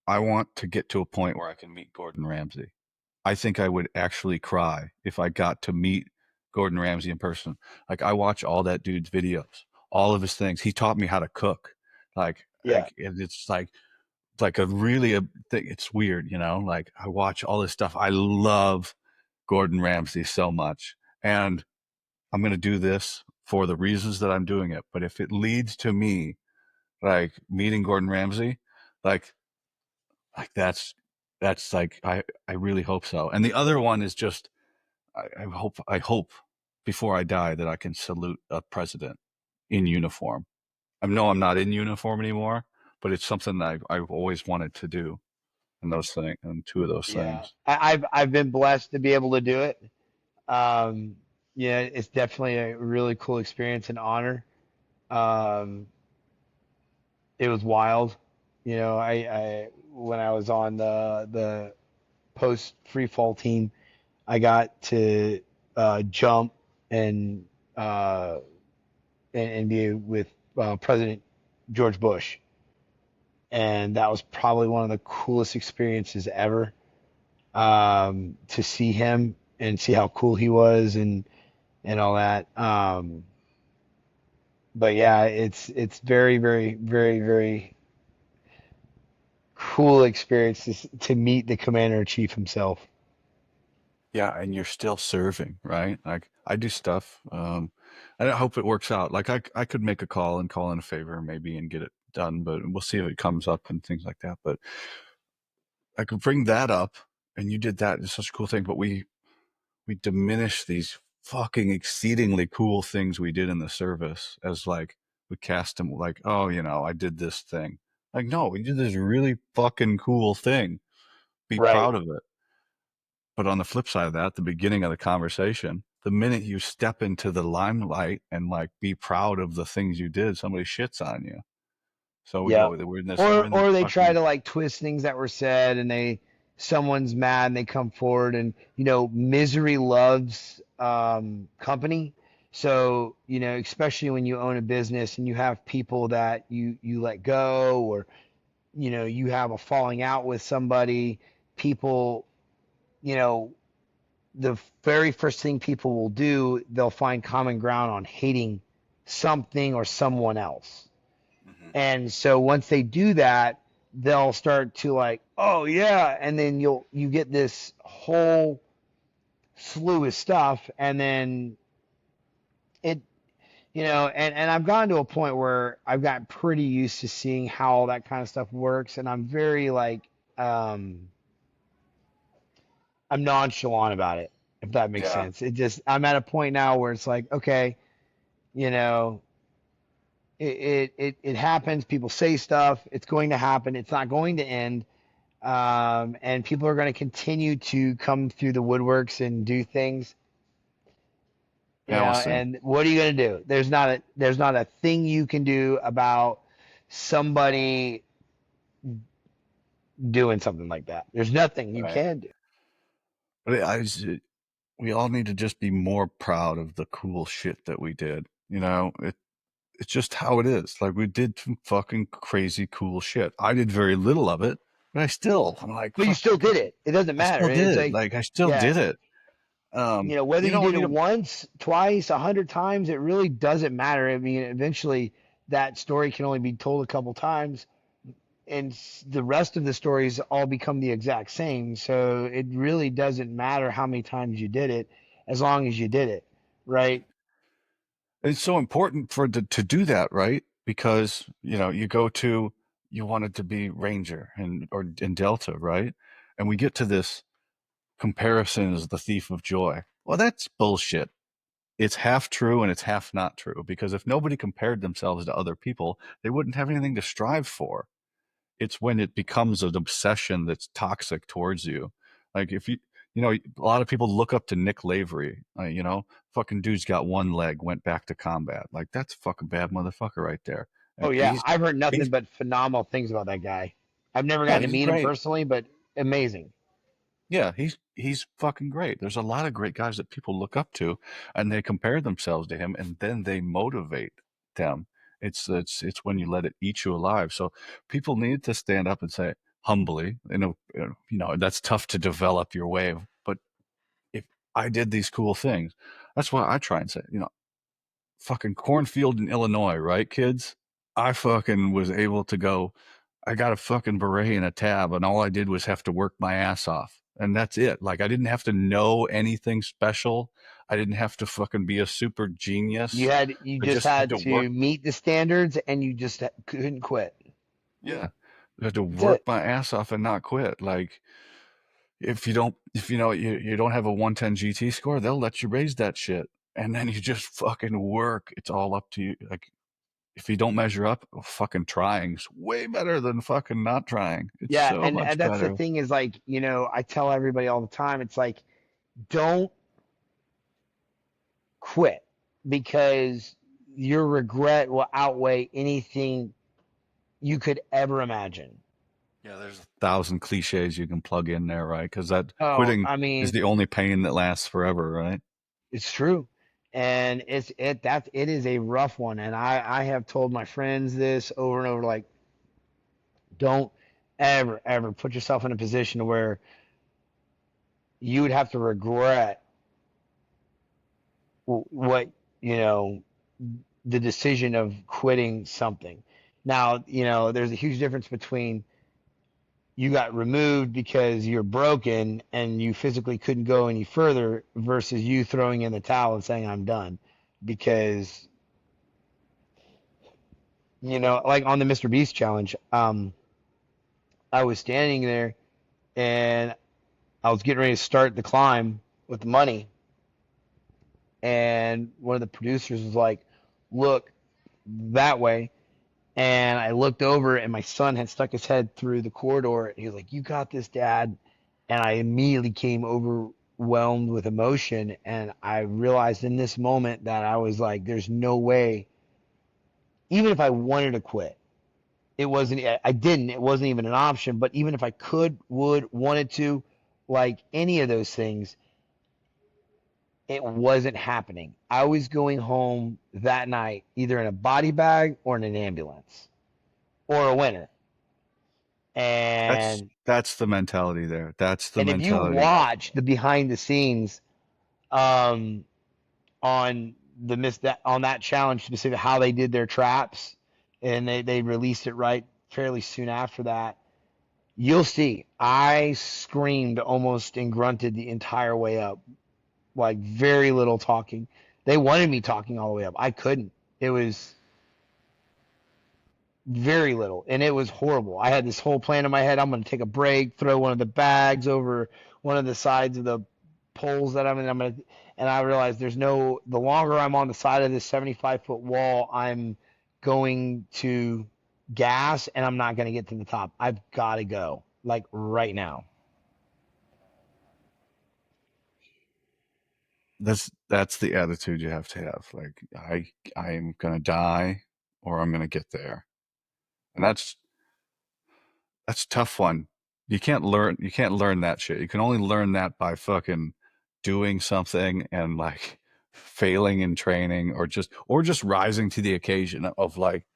I want to get to a point where I can meet Gordon Ramsay. I think I would actually cry if I got to meet Gordon Ramsay in person. Like, I watch all that dude's videos, all of his things. He taught me how to cook. yeah, It's like a really a thing. It's weird, Like, I watch all this stuff. I love Gordon Ramsay so much, and I'm gonna do this for the reasons that I'm doing it. But if it leads to me like meeting Gordon Ramsay, like that's like I really hope so. And the other one is just I hope before I die that I can salute a president in uniform. I know I'm not in uniform anymore, but it's something that I've always wanted to do. And two of those yeah. things. I've been blessed to be able to do it. Um, yeah, it's definitely a really cool experience and honor. Um, it was wild. I when I was on the post free fall team, I got to jump and uh, and be with President George Bush, and that was probably one of the coolest experiences ever. To see him and see how cool he was and all that. But yeah, it's very, very, very, very cool experience to meet the commander in chief himself. Yeah, and you're still serving, right? Like, I do stuff. I hope it works out. Like, I could make a call and call in a favor maybe and get it done, but we'll see if it comes up and things like that. But I could bring that up, and you did that. It's such a cool thing. But we diminish these fucking exceedingly cool things we did in the service as like we cast them like, oh, I did this thing. Like, no, we did this really fucking cool thing. Be Right. proud of it. But on the flip side of that, the beginning of the conversation, the minute you step into the limelight and like be proud of the things you did, somebody shits on you. So we go Yep. with it. We're Or in this or they try fucking to like twist things that were said, and someone's mad and they come forward, and misery loves company. So, especially when you own a business and you have people that you let go, or you have a falling out with somebody, people, you know, the very first thing people will do, they'll find common ground on hating something or someone else. Mhm. And so once they do that, they'll start to like, oh yeah, and then you get this whole slew of stuff, and then it, and I've gotten to a point where I've gotten pretty used to seeing how all that kind of stuff works, and I'm very like, um, I'm nonchalant about it, if that makes Yeah. sense. It just, I'm at a point now where it's like, okay, you know, it happens. People say stuff. It's going to happen. It's not going to end. And people are going to continue to come through the woodworks and do things, Allison. and what are you going to do? There's not a thing you can do about somebody doing something like that. There's nothing you Right. can do. But we all need to just be more proud of the cool shit that we did. It's just how it is. Like we did some fucking crazy cool shit. I did very little of it, but I'm like, But you fuck, still did it. It doesn't I matter. still It's did. like, Like I still yeah, did it. whether You you don't did need it to. once, twice, 100 times, it really doesn't matter. I mean, eventually that story can only be told a couple times, and the rest of the stories all become the exact same. So it really doesn't matter how many times you did it, as long as you did it, right? It's so important to do that, right? Because you wanted to be Ranger and or in Delta, right? And we get to this comparison as the thief of joy. Well, that's bullshit. It's half true and it's half not true because if nobody compared themselves to other people, they wouldn't have anything to strive for. It's when it becomes an obsession that's toxic towards you. Like if a lot of people look up to Nick Lavery. Fucking dude's got one leg, went back to combat. Like that's a fucking bad motherfucker right there. Oh And yeah, he's I've heard nothing he's but phenomenal things about that guy. I've never yeah, gotten to he's meet him great. personally, but amazing. Yeah, he's fucking great. There's a lot of great guys that people look up to, and they compare themselves to him, and then they motivate them. It's when you let it eat you alive. So people need to stand up and say humbly, that's tough to develop your way. But if I did these cool things, that's what I try and say. Fucking cornfield in Illinois, right, kids? I fucking was able to go. I got a fucking beret and a tab, and all I did was have to work my ass off. And that's it. Like, I didn't have to know anything special. I didn't have to fucking be a super You genius. had you I just just had had to work. to meet the standards, and you just couldn't quit. Yeah. I had to That's work it. my ass off and not quit. Like, if you don't have a 110 GT score, they'll let you raise that shit. And then you just fucking work. It's all up to you. Like, if you don't measure up, fucking trying's way better than fucking not trying. It's Yeah, so and much that's the better. thing is like, I tell everybody all the time, it's like, don't quit because your regret will outweigh anything you could ever imagine. Yeah, there's 1,000 cliches you can plug in there, right? Because that Oh, quitting I is mean, the only pain that lasts forever, right? it's true. And it is a rough one. And I have told my friends this over and over, like, don't ever, ever put yourself in a position where you would have to regret what, you know, the decision of quitting something. Now, there's a huge difference between you got removed because you're broken and you physically couldn't go any further versus you throwing in the towel and saying, I'm done. Because, like on the Mr. Beast challenge, I was standing there and I was getting ready to start the climb with the money. And one of the producers was like, look that way. And I looked over and my son had stuck his head through the corridor. And he was like, you got this, Dad. And I immediately came overwhelmed with emotion. And I realized in this moment that I was like, there's no way, even if I wanted to quit, I didn't, it wasn't even an option. But even if I could, would, wanted to, like any of those things, it wasn't happening. I was going home that night, either in a body bag or in an ambulance or a winner. That's And that's the mentality there. That's the and if you mentality. watch the behind the scenes, um, on on that challenge, specifically how they did their traps, and they released it right fairly soon after that, you'll see I screamed almost and grunted the entire way up, like very little talking. They wanted me talking all the way up. I couldn't. It was very little, and it was horrible. I had this whole plan in my head. I'm going to take a break, throw one of the bags over one of the sides of the poles that I'm in. And I realized the longer I'm on the side of this 75-foot wall, I'm going to gas and I'm not going to get to the top. I've got to go like right now. That's the attitude you have to have. Like I'm gonna die or I'm gonna get there. And that's a tough one. You can't learn that shit. You can only learn that by fucking doing something and like failing in training or just rising to the occasion of like,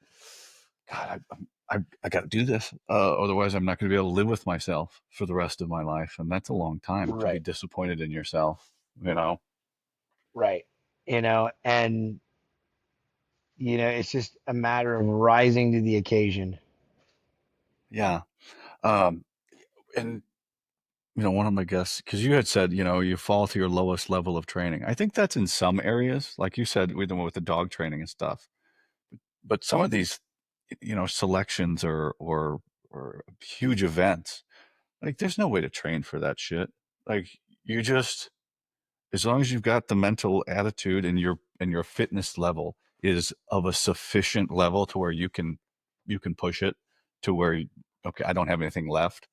God, I got to do this. Otherwise, I'm not going to be able to live with myself for the rest of my life, and that's a long time to be Right. disappointed in yourself. You know? Right. And it's just a matter of rising to the occasion. Yeah. Um, and one of my guests, because you had said, you fall to your lowest level of training. I think that's in some areas, like you said, with the dog training and stuff. But some of these, selections or huge events, like there's no way to train for that shit. Like you just, as long as you've got the mental attitude and your fitness level is of a sufficient level to where you can push it to where okay, I don't have anything left,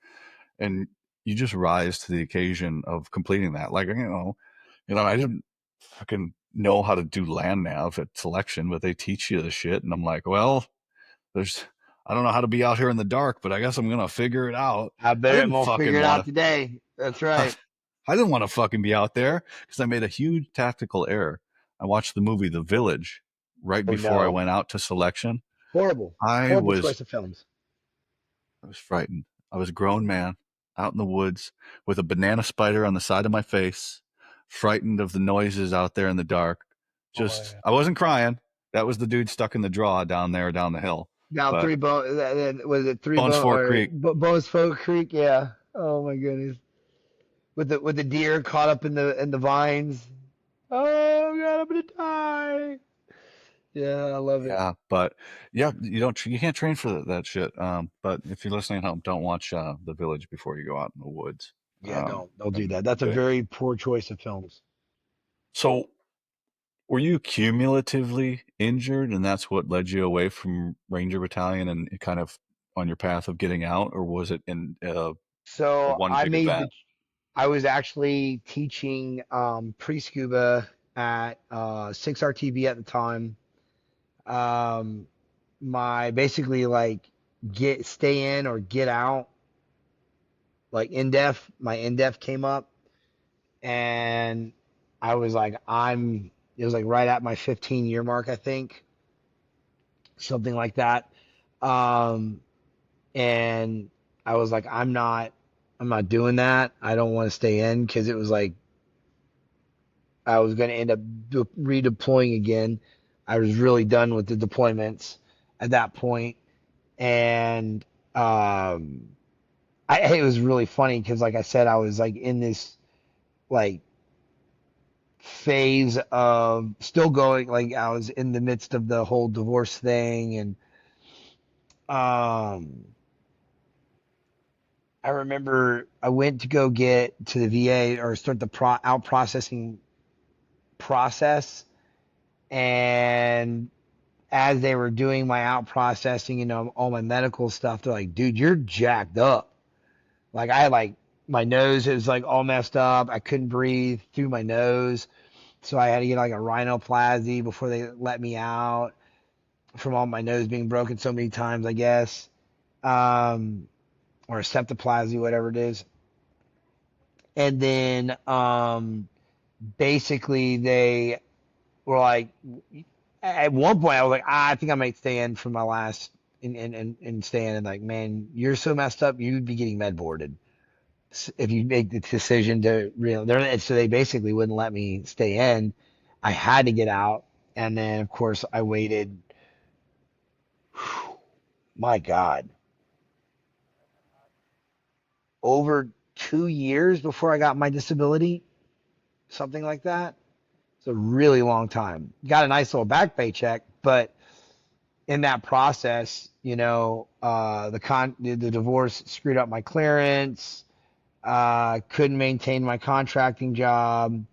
and you just rise to the occasion of completing that. Like I didn't fucking know how to do land nav at selection, but they teach you the shit, and I'm like, well, there's I don't know how to be out here in the dark, but I guess I'm gonna figure it out. I I bet I'm didn't gonna figure fucking it want out to. today. That's I, right. I didn't want to fucking be out there because I made a huge tactical error. I watched the movie The Village right Oh before I no. went out to selection. Horrible. I Horrible was choice of films. I was frightened. I was a grown man out in the woods with a banana spider on the side of my face, frightened of the noises out there in the dark. Oh Just yeah. I wasn't crying. That was the dude stuck in the draw down there down the hill. Now But three bone was it three Bones bone Fork or Creek, Bones Folk Creek? Yeah. Oh my goodness. With the deer caught up in the vines. Oh god, I'm gonna die. Yeah, I love it. yeah, but yeah, you can't train for that shit. But if you're listening at home, don't watch The Village before you go out in the woods. Yeah, don't do And that. That's a they, very poor choice of films. so were you cumulatively injured, and that's what led you away from Ranger Battalion and kind of on your path of getting out, or was it in a So one big event? I was actually teaching pre-scuba at 6RTB at the time. Um, my basically like get stay in or get out like in-def. My in-def came up and I was like it was like right at my 15-year mark, I think, something like that. Um, and I was like, I'm not doing that. I don't want to stay in because it was like I was going to end up redeploying again. I was really done with the deployments at that point, and um, it was really funny because, like I said, I was like in this like phase of still going, like I was in the midst of the whole divorce thing, and um, I remember I went to go get to the VA or start the out processing process, and as they were doing my out processing, all my medical stuff, they're like, dude, you're jacked up. Like I had like my nose is like all messed up. I couldn't breathe through my nose. So I had to get like a rhinoplasty before they let me out from all my nose being broken so many times, I guess. Um, or a septoplasty, whatever it is. And then basically they were like, at one point I was like, I think I might stay in for my last and stay in, and like, man, you're so messed up, you'd be getting med boarded if you make the decision to and so they basically wouldn't let me stay in. I had to get out, and then of course I waited. My God, over 2 years before I got my disability, something like that. It's a really long time. Got a nice little back paycheck, but in that process, the divorce screwed up my clearance. Couldn't maintain my contracting job.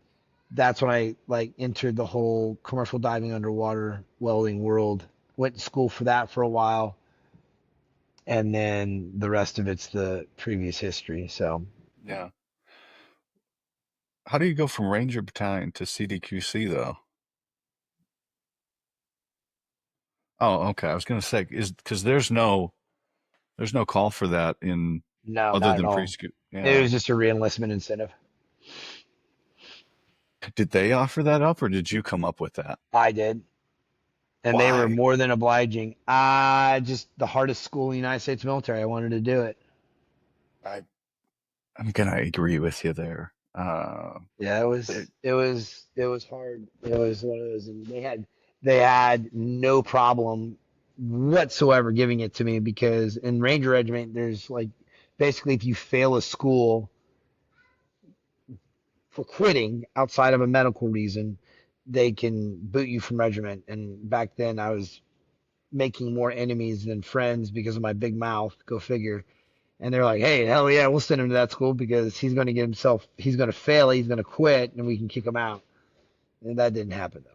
That's when I like entered the whole commercial diving underwater welding world. Went to school for that for a while, and then the rest of it's the previous history. So Yeah. How do you go from Ranger Battalion to CDQC though? Oh, okay. I was gonna say is because there's no call for that in no, other not at than all. preschool. It Yeah. was just a reenlistment incentive. Did they offer that up or did you come up with that? I did, and they were Why? more than obliging. Just the hardest school in the United States military. I wanted to do it. I I'm gonna agree with you there. Yeah, it It, was it was it was hard. It was one of those, and they had no problem whatsoever giving it to me because in Ranger Regiment, there's like basically if you fail a school for quitting outside of a medical reason, they can boot you from regiment. And back then, I was making more enemies than friends because of my big mouth. Go figure. And they're like, "Hey, hell yeah, we'll send him to that school because he's going to get himself, he's going to fail, he's going to quit, and we can kick him out." And that didn't happen though.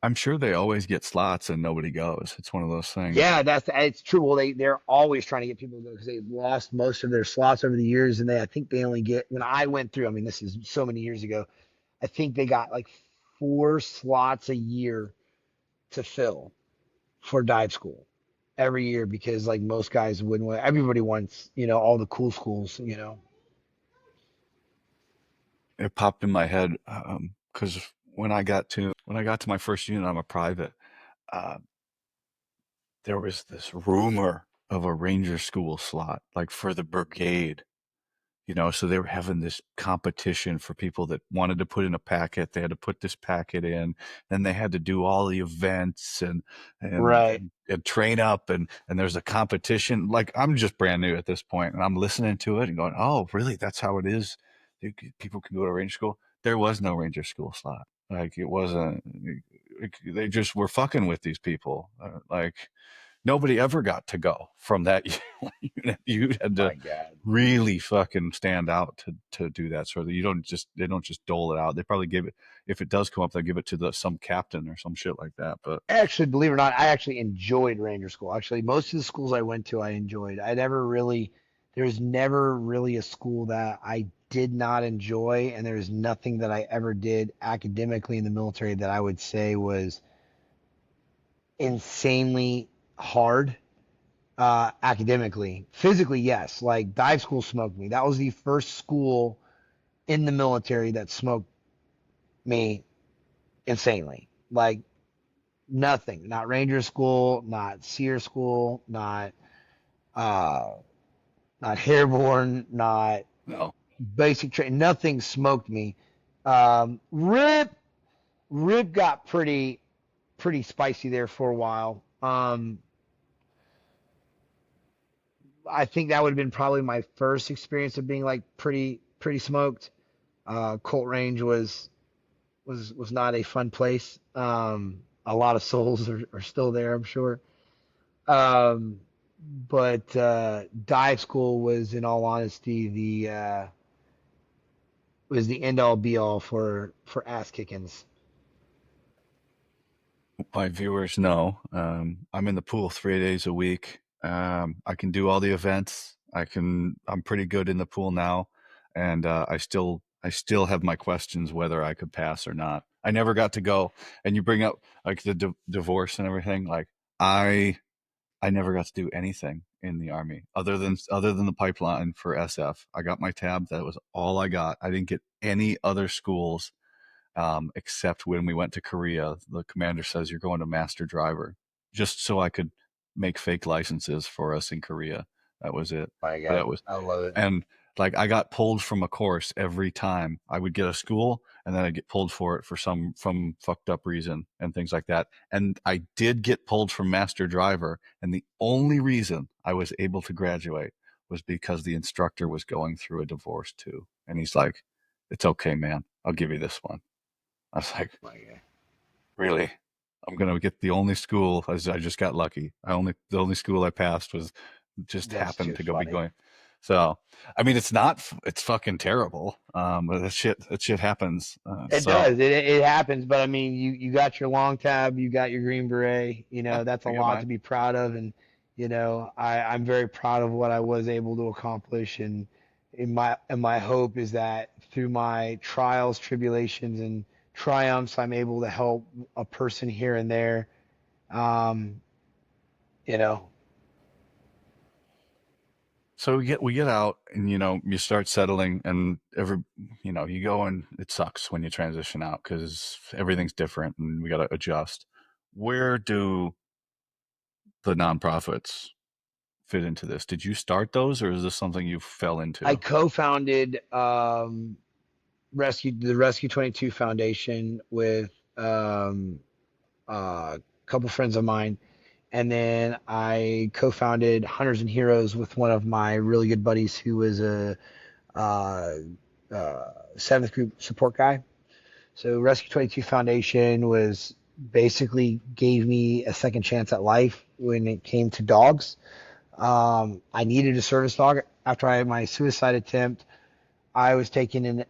I'm sure they always get slots and nobody goes. It's one of those things. Yeah, it's true. Well, they're always trying to get people to go because they lost most of their slots over the years, and I think they only get when I went through. I mean, this is so many years ago. I think they got like 4 slots a year to fill for dive school every year because like most guys wouldn't want. Everybody wants all the cool schools. It popped in my head because when I got to my first unit, I'm a private. Uh, there was this rumor of a ranger school slot, like for the brigade. So they were having this competition for people that wanted to put in a packet. They had to put this packet in, then they had to do all the events Right. and train up and there's a competition. Like I'm just brand new at this point and I'm listening to it and going, oh, really? That's how it is. People can go to ranger school. There was no ranger school slot. Like it wasn't. They just were fucking with these people. Like nobody ever got to go from that unit. You had to My God. really fucking stand out to do that sort of. They don't just dole it out. They probably give it if it does come up, they'll give it to some captain or some shit like that. But Actually, believe it or not, I actually enjoyed Ranger School. Actually, most of the schools I went to, I enjoyed. There was never really a school that I did not enjoy, and there's nothing that I ever did academically in the military that I would say was insanely hard academically. Physically, yes. Like dive school smoked me. That was the first school in the military that smoked me insanely. Like nothing. Not Ranger School, not Seer School, uh not Hairborne, not no, basic training. Nothing smoked me. Rip got pretty spicy there for a while. I think that would have been probably my first experience of being like pretty smoked. Colt Range was not a fun place. A lot of souls are still there, I'm sure. Um, but dive school was, in all honesty, the was the end all be all for ass kickings. my viewers know I'm in the pool 3 days a week. I can do all the events. I'm pretty good in the pool now, and I still have my questions whether I could pass or not. I never got to go. And you bring up like the divorce and everything. Like I I never got to do anything in the army other than the pipeline for SF. I got my tab. That was all I got. I didn't get any other schools except when we went to Korea. The commander says you're going to master driver, just so I could make fake licenses for us in Korea. That was it. My But God, it was, I love it. and like I got pulled from a course every time. I would get a school, and then I'd get pulled for it for some fucked up reason and things like that. And I did get pulled from master driver, and the only reason I was able to graduate was because the instructor was going through a divorce too, and he's like, "It's okay, man. I'll give you this one." I was like, My God, really? I'm gonna get the only school. I just got lucky. The only school I passed was just that's happened too to go be funny. going. So, I mean, it's fucking terrible. But that shit happens. It So does. It happens, but I mean, you got your long tab, you got your Green Beret. yeah, That's a I get lot mine. to be proud of, and I'm very proud of what I was able to accomplish. And my hope is that through my trials, tribulations, and triumphs, I'm able to help a person here and there. Um, you know, So we get out, and you start settling, and you go, and it sucks when you transition out because everything's different, and we got to adjust. Where do the nonprofits fit into this? Did you start those, or is this something you fell I into? co-founded the Rescue 22 Foundation with a couple friends of mine. And then I co-founded Hunters and Heroes with one of my really good buddies who was a uh, seventh group support guy. So Rescue 22 Foundation was basically gave me a second chance at life when it came to dogs. I needed a service dog after I had my suicide attempt. I was taking an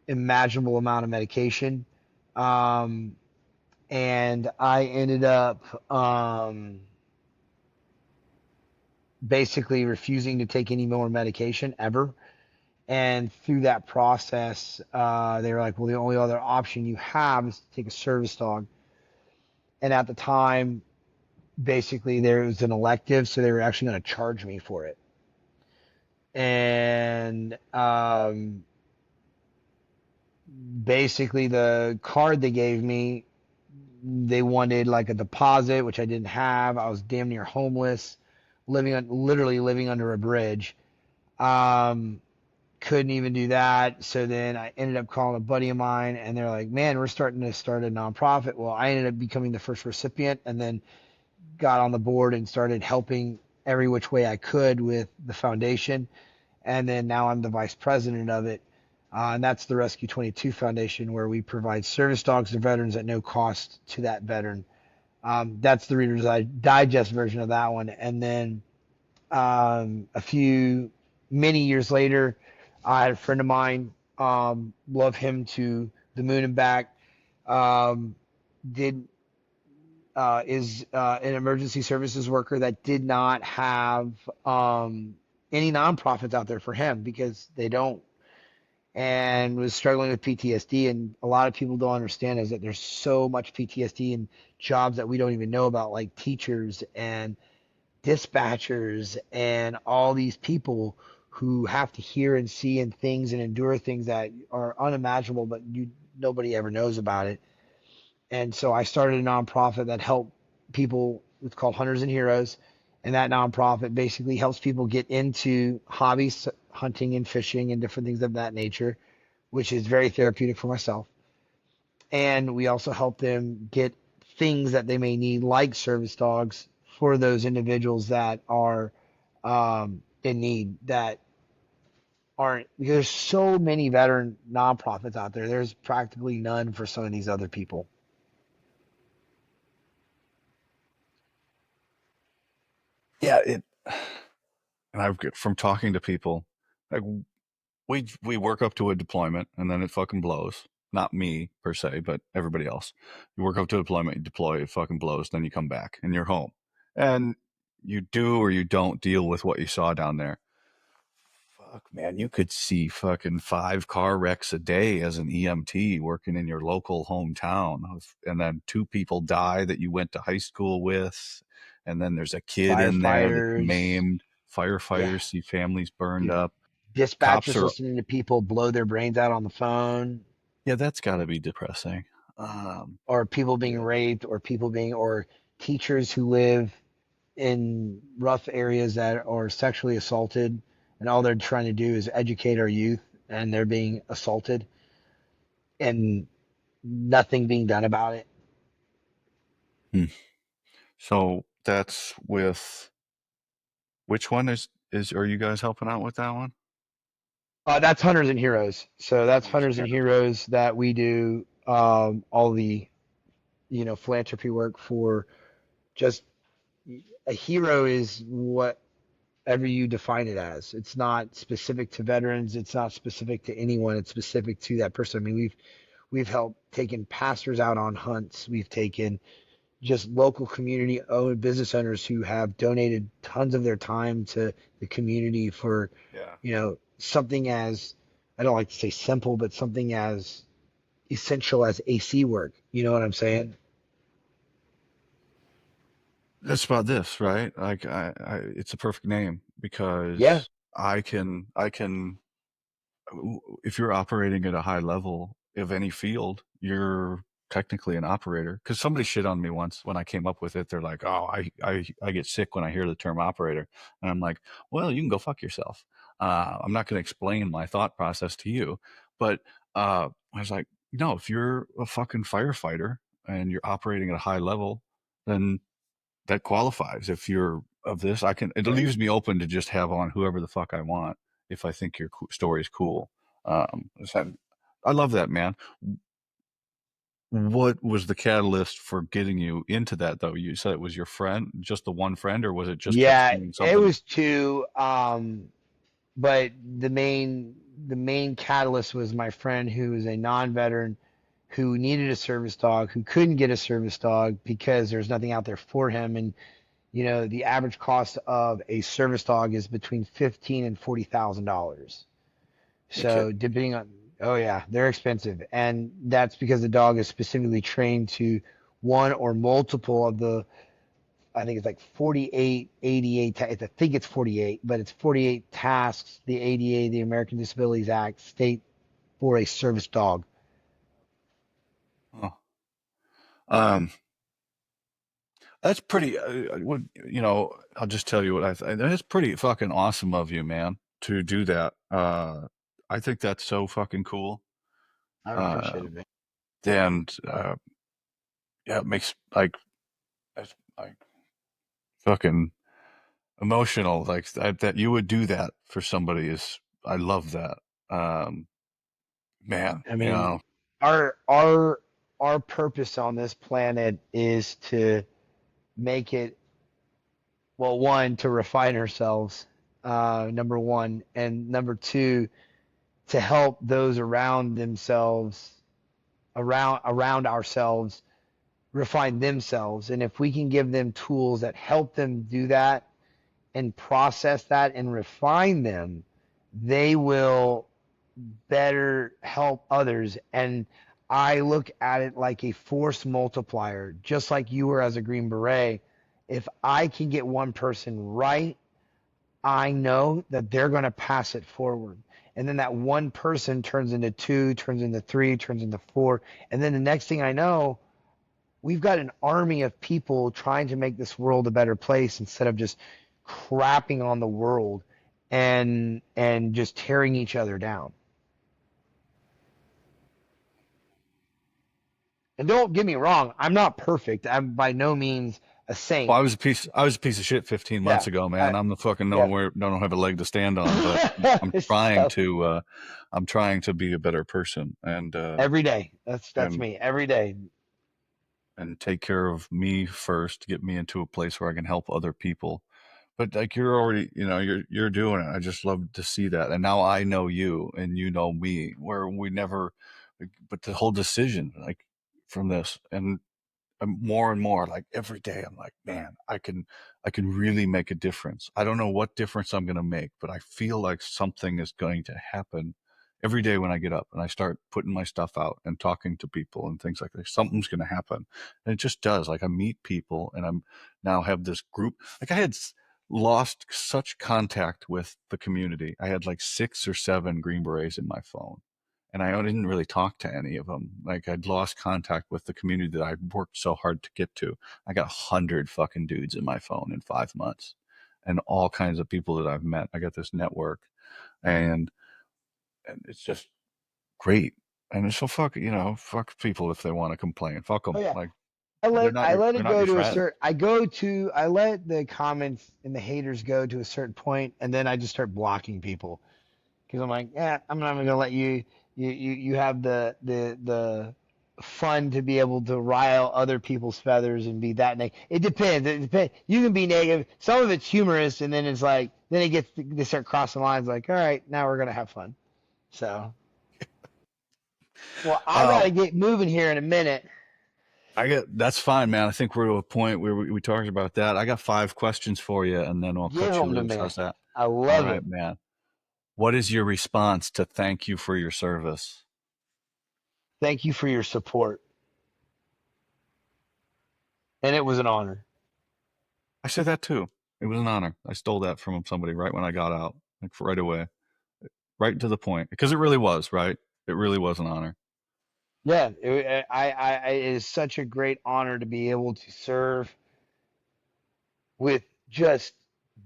unimaginable amount of medication. Um, and I ended up basically refusing to take any more medication ever. And through that process, they were like, well, the only other option you have is to take a service dog. And at the time, basically, there was an elective, so they were actually going to charge me for it. And basically, the card they gave me, they wanted like a deposit, which I didn't have. I was damn near homeless, literally living under a bridge. Um, couldn't even do that. So then I ended up calling a buddy of mine, and they're like, "Man, we're starting to start a nonprofit." Well, I ended up becoming the first recipient, and then got on the board and started helping every which way I could with the foundation. And then now I'm the vice president of it. And that's the Rescue 22 Foundation, where we provide service dogs to veterans at no cost to that veteran. That's the Reader's Digest version of that one. And then many years later, I had a friend of mine, love him to the moon and back, um, did is an emergency services worker that did not have any nonprofits out there for him because they don't, and was struggling with PTSD. And a lot of people don't understand is that there's so much PTSD in jobs that we don't even know about, like teachers and dispatchers and all these people who have to hear and see and things and endure things that are unimaginable, but nobody ever knows about it. And so I started a nonprofit that helped people. It's called Hunters and Heroes, and that nonprofit basically helps people get into hobbies, hunting and fishing and different things of that nature, which is very therapeutic for myself. And we also help them get things that they may need, like service dogs, for those individuals that are in need, that aren't, because there's so many veteran nonprofits out there. There's practically none for some of these other people. Yeah, and I've from talking to people, like we work up to a deployment, and then it fucking blows. Not me per se, but everybody else. You work up to a deployment, you deploy, it fucking blows, then you come back and you're home, and you do or you don't deal with what you saw down there. Fuck, man, you could see fucking 5 car wrecks a day as an EMT working in your local hometown, and then 2 people die that you went to high school with, and then there's a kid in there that's Firefighters, maimed. yeah, Firefighters see families burned dude. up. Cops Dispatchers are, listening to people blow their brains out on the phone, yeah, that's got to be depressing. Um, or people being yeah, raped, or teachers who live in rough areas that are sexually assaulted, and all they're trying to do is educate our youth, and they're being assaulted, and nothing being done about it. hmm. So that's with which one is are you guys helping out with that one? That's Hunters and Heroes. So that's Hunters and Hunters and Heroes. Heroes that we do all the philanthropy work for. Just a hero is what whatever you define it as. It's not specific to veterans. It's not specific to anyone. It's specific to that person. I mean, we've helped taken pastors out on hunts. We've taken just local community owned business owners who have donated tons of their time to the community for, Yeah. something as, I don't like to say simple, but something as essential as AC work. You know what I'm saying? That's about this, right? Like it's a perfect name Yeah, because I can if you're operating at a high level of any field, you're technically an operator. Because somebody shit on me once when I came up with it. They're like, "Oh, I get sick when I hear the term operator," and I'm like, "Well, you can go fuck yourself." I'm not going to explain my thought process to you, but I was like, "No, if you're a fucking firefighter and you're operating at a high level, then that qualifies. If you're of this, I can. It right. leaves me open to just have on whoever the fuck I want if I think your story is cool. So I love that, man. What was the catalyst for getting you into that, though? You said it was your friend, just the one friend, or was it just kept Yeah, seeing it something? was two. But the main catalyst was my friend who was a non-veteran who needed a service dog, who couldn't get a service dog because there's nothing out there for him. And the average cost of a service dog is between $15,000 and $40,000. You kidding So me? depending on, oh yeah, they're expensive, and that's because the dog is specifically trained to one or multiple of the, I think it's like 48, 88. I think it's 48, but it's 48 tasks the ADA, the American Disabilities Act, state for a service dog. Oh. Um, that's pretty. I'll just tell you what I think. That's pretty fucking awesome of you, man, to do that. I think that's so fucking cool. I would Uh, appreciate it, man. and yeah, it makes like fucking emotional. Like that you would do that for somebody is. I love that. Um, man, I mean, our purpose on this planet is to make it, well, one, to refine ourselves, number one, and number two, to help those around themselves, around ourselves, refine themselves. And if we can give them tools that help them do that and process that and refine them, they will better help others. And I look at it like a force multiplier, just like you were as a Green Beret. If I can get one person right, I know that they're going to pass it forward. And then that one person turns into two, turns into three, turns into four. And then the next thing I know, we've got an army of people trying to make this world a better place instead of just crapping on the world and just tearing each other down. And don't get me wrong, I'm not perfect. I'm by no means a well, saint. I was a piece of shit 15 months Yeah. ago, man. I, I'm the fucking yeah. nowhere, don't have a leg to stand on, but I'm trying So to, I'm trying to be a better person every day. That's and me. Every day. and take care of me first, get me into a place where I can help other people. But like you're already, you're doing it. I just love to see that. And now I know you and you know me, where we never, but the whole decision, like from this, and more and more like every day I'm like, man, I can really make a difference. I don't know what difference I'm going to make, but I feel like something is going to happen every day when I get up and I start putting my stuff out and talking to people and things like that. Something's going to happen. And it just does. Like I meet people and I'm now have this group. Like I had lost such contact with the community. I had like 6 or 7 Green Berets in my phone and I didn't really talk to any of them. Like I'd lost contact with the community that I'd worked so hard to get to. I got 100 fucking dudes in my phone in 5 months, and all kinds of people that I've met. I got this network, and it's just great. And so fuck people if they want to complain. Fuck Oh them. yeah. Like I they're let not I your let they're it not go your to a friend. certain. I let the comments and the haters go to a certain point, and then I just start blocking people because I'm like, yeah, I'm not even gonna let you. You have the fun to be able to rile other people's feathers and be that negative. It depends. It depends. You can be negative. Some of it's humorous, and then it's like, then it gets, they start crossing lines. Like, all right, now we're gonna have fun. So, well, I Uh, gotta get moving here in a minute. that's fine, man. I think we're to a point where we talked about that. I got 5 questions for you, and then I'll Give cut you them to loose. me. How's that? I All love right, it. man. What is your response to thank you for your service? Thank you for your support, and it was an honor. I say that too. It was an honor. I stole that from somebody right when I got out, like right away, right to the point, because it really was, right? It really was an honor. Yeah, it is such a great honor to be able to serve with just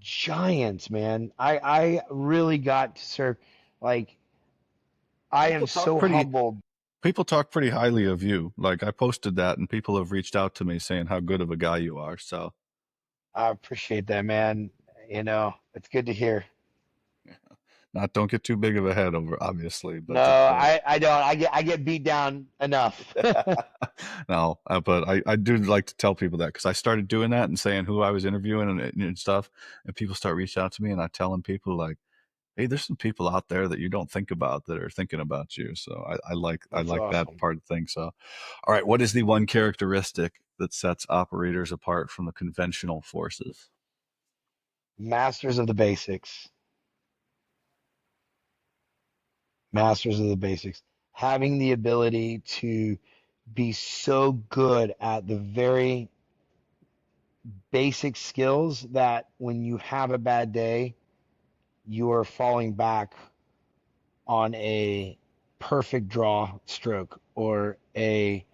giants, man. I really got to serve. Like, I am People talk so pretty humbled. people talk pretty highly of you. Like I posted that and people have reached out to me saying how good of a guy you are. So, I appreciate that, man. It's good to hear. not don't get too big of a head over obviously, No, but it's I don't. I get beat down enough. no, but I do like to tell people that because I started doing that and saying who I was interviewing and stuff, and people start reaching out to me, and I telling people like, hey, there's some people out there that you don't think about that are thinking about you. So I That's like that awesome. part of things. So, all right, what is the one characteristic that sets operators apart from the conventional forces? Masters of the basics. Masters of the basics. Having the ability to be so good at the very basic skills that when you have a bad day, you are falling back on a perfect draw stroke or a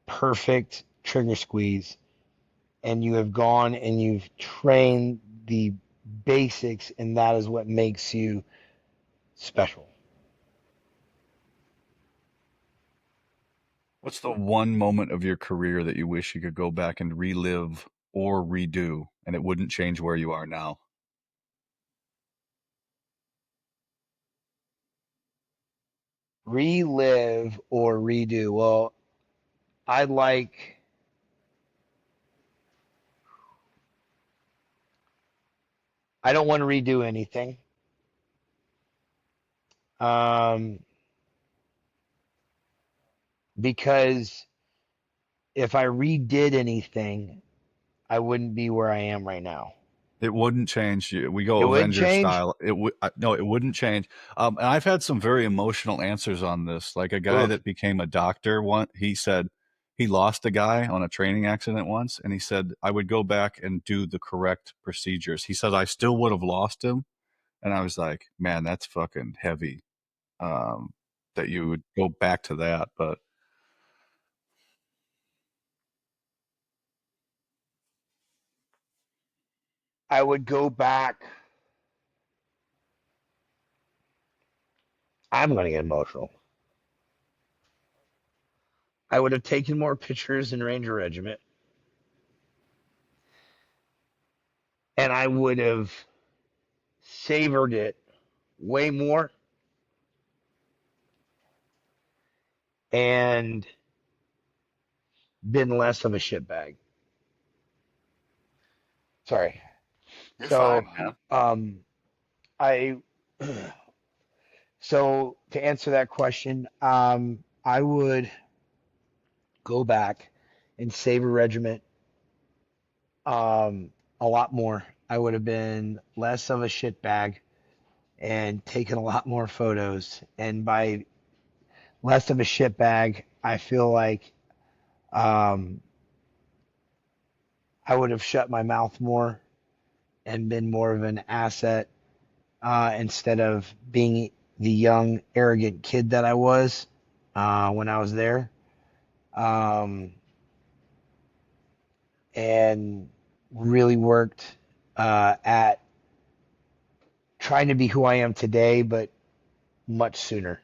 perfect trigger squeeze, and you have gone and you've trained the basics, and that is what makes you special. What's the one moment of your career that you wish you could go back and relive or redo, and it wouldn't change where you are now? Relive or redo. Well, I like, I don't want to redo anything. Um, because if I redid anything, I wouldn't be where I am right now. It wouldn't change. We It go wouldn't Avenger change. style. It would no, it wouldn't change. And I've had some very emotional answers on this. Like a guy Ugh. that became a doctor. One, he said he lost a guy on a training accident once, and he said I would go back and do the correct procedures. He said I still would have lost him, and I was like, man, that's fucking heavy. Um, that you would go back to that, but I would go back. I'm going to get emotional. I would have taken more pictures in Ranger Regiment, and I would have savored it way more and been less of a shitbag. Sorry. you're So, fine, man. um, I, so to answer that question, I would go back and save a regiment, um, a lot more. I would have been less of a shitbag and taken a lot more photos. And by less of a shitbag, I feel like, um, I would have shut my mouth more and been more of an asset, instead of being the young, arrogant kid that I was, when I was there. Um, and really worked, at trying to be who I am today, but much sooner,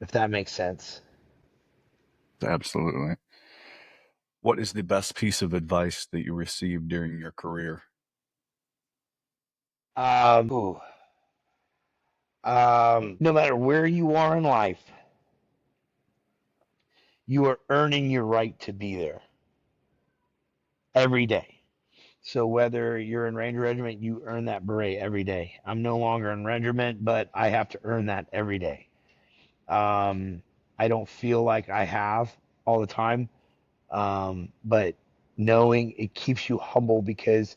if that makes sense. Absolutely. What is the best piece of advice that you received during your career? Ooh, no matter where you are in life, You are earning your right to be there every day. So whether you're in Ranger Regiment, you earn that beret every day. I'm no longer in Regiment, but I have to earn that every day. I don't feel like I have all the time, but knowing it keeps you humble because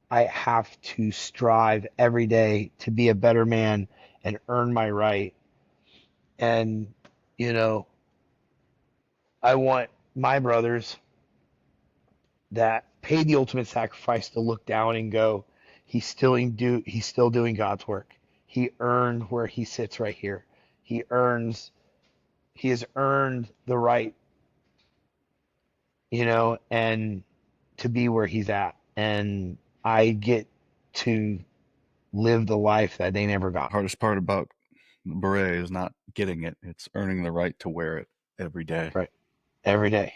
I have to strive every day to be a better man and earn my right. And, you know, I want my brothers that pay the ultimate sacrifice to look down and go, he's still doing God's work. He earned where he sits right here. He earns he has earned the right, and to be where he's at. And I get to live the life that they never got. Hardest part about the beret is not getting it; it's earning the right to wear it every day. Right. Every day.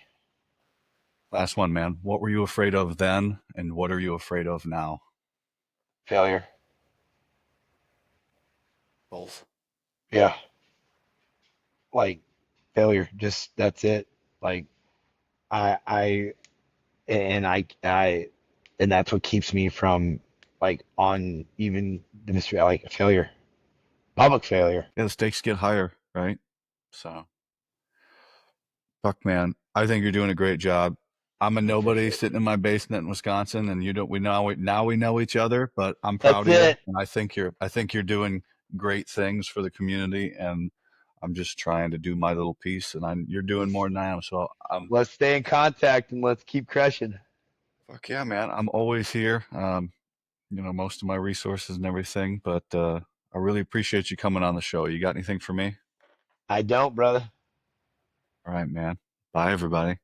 Last one, man. What were you afraid of then, and what are you afraid of now? Failure. Both. Yeah. Like failure. Just that's it. Like I I and that's what keeps me from like on even the mystery like failure. Public failure. Yeah, the stakes get higher, right? So, fuck, man. I think you're doing a great job. I'm a nobody sitting in my basement in Wisconsin, and you don't. We know each other, but I'm proud That's of you, it. and I think you're doing great things for the community, and I'm just trying to do my little piece, and you're doing Let's more than I am. So let's stay in contact and let's keep crushing. fuck yeah, man. I'm always here. Most of my resources and everything, but I really appreciate you coming on the show. You got anything for me? I don't, brother. All right, man. Bye, everybody.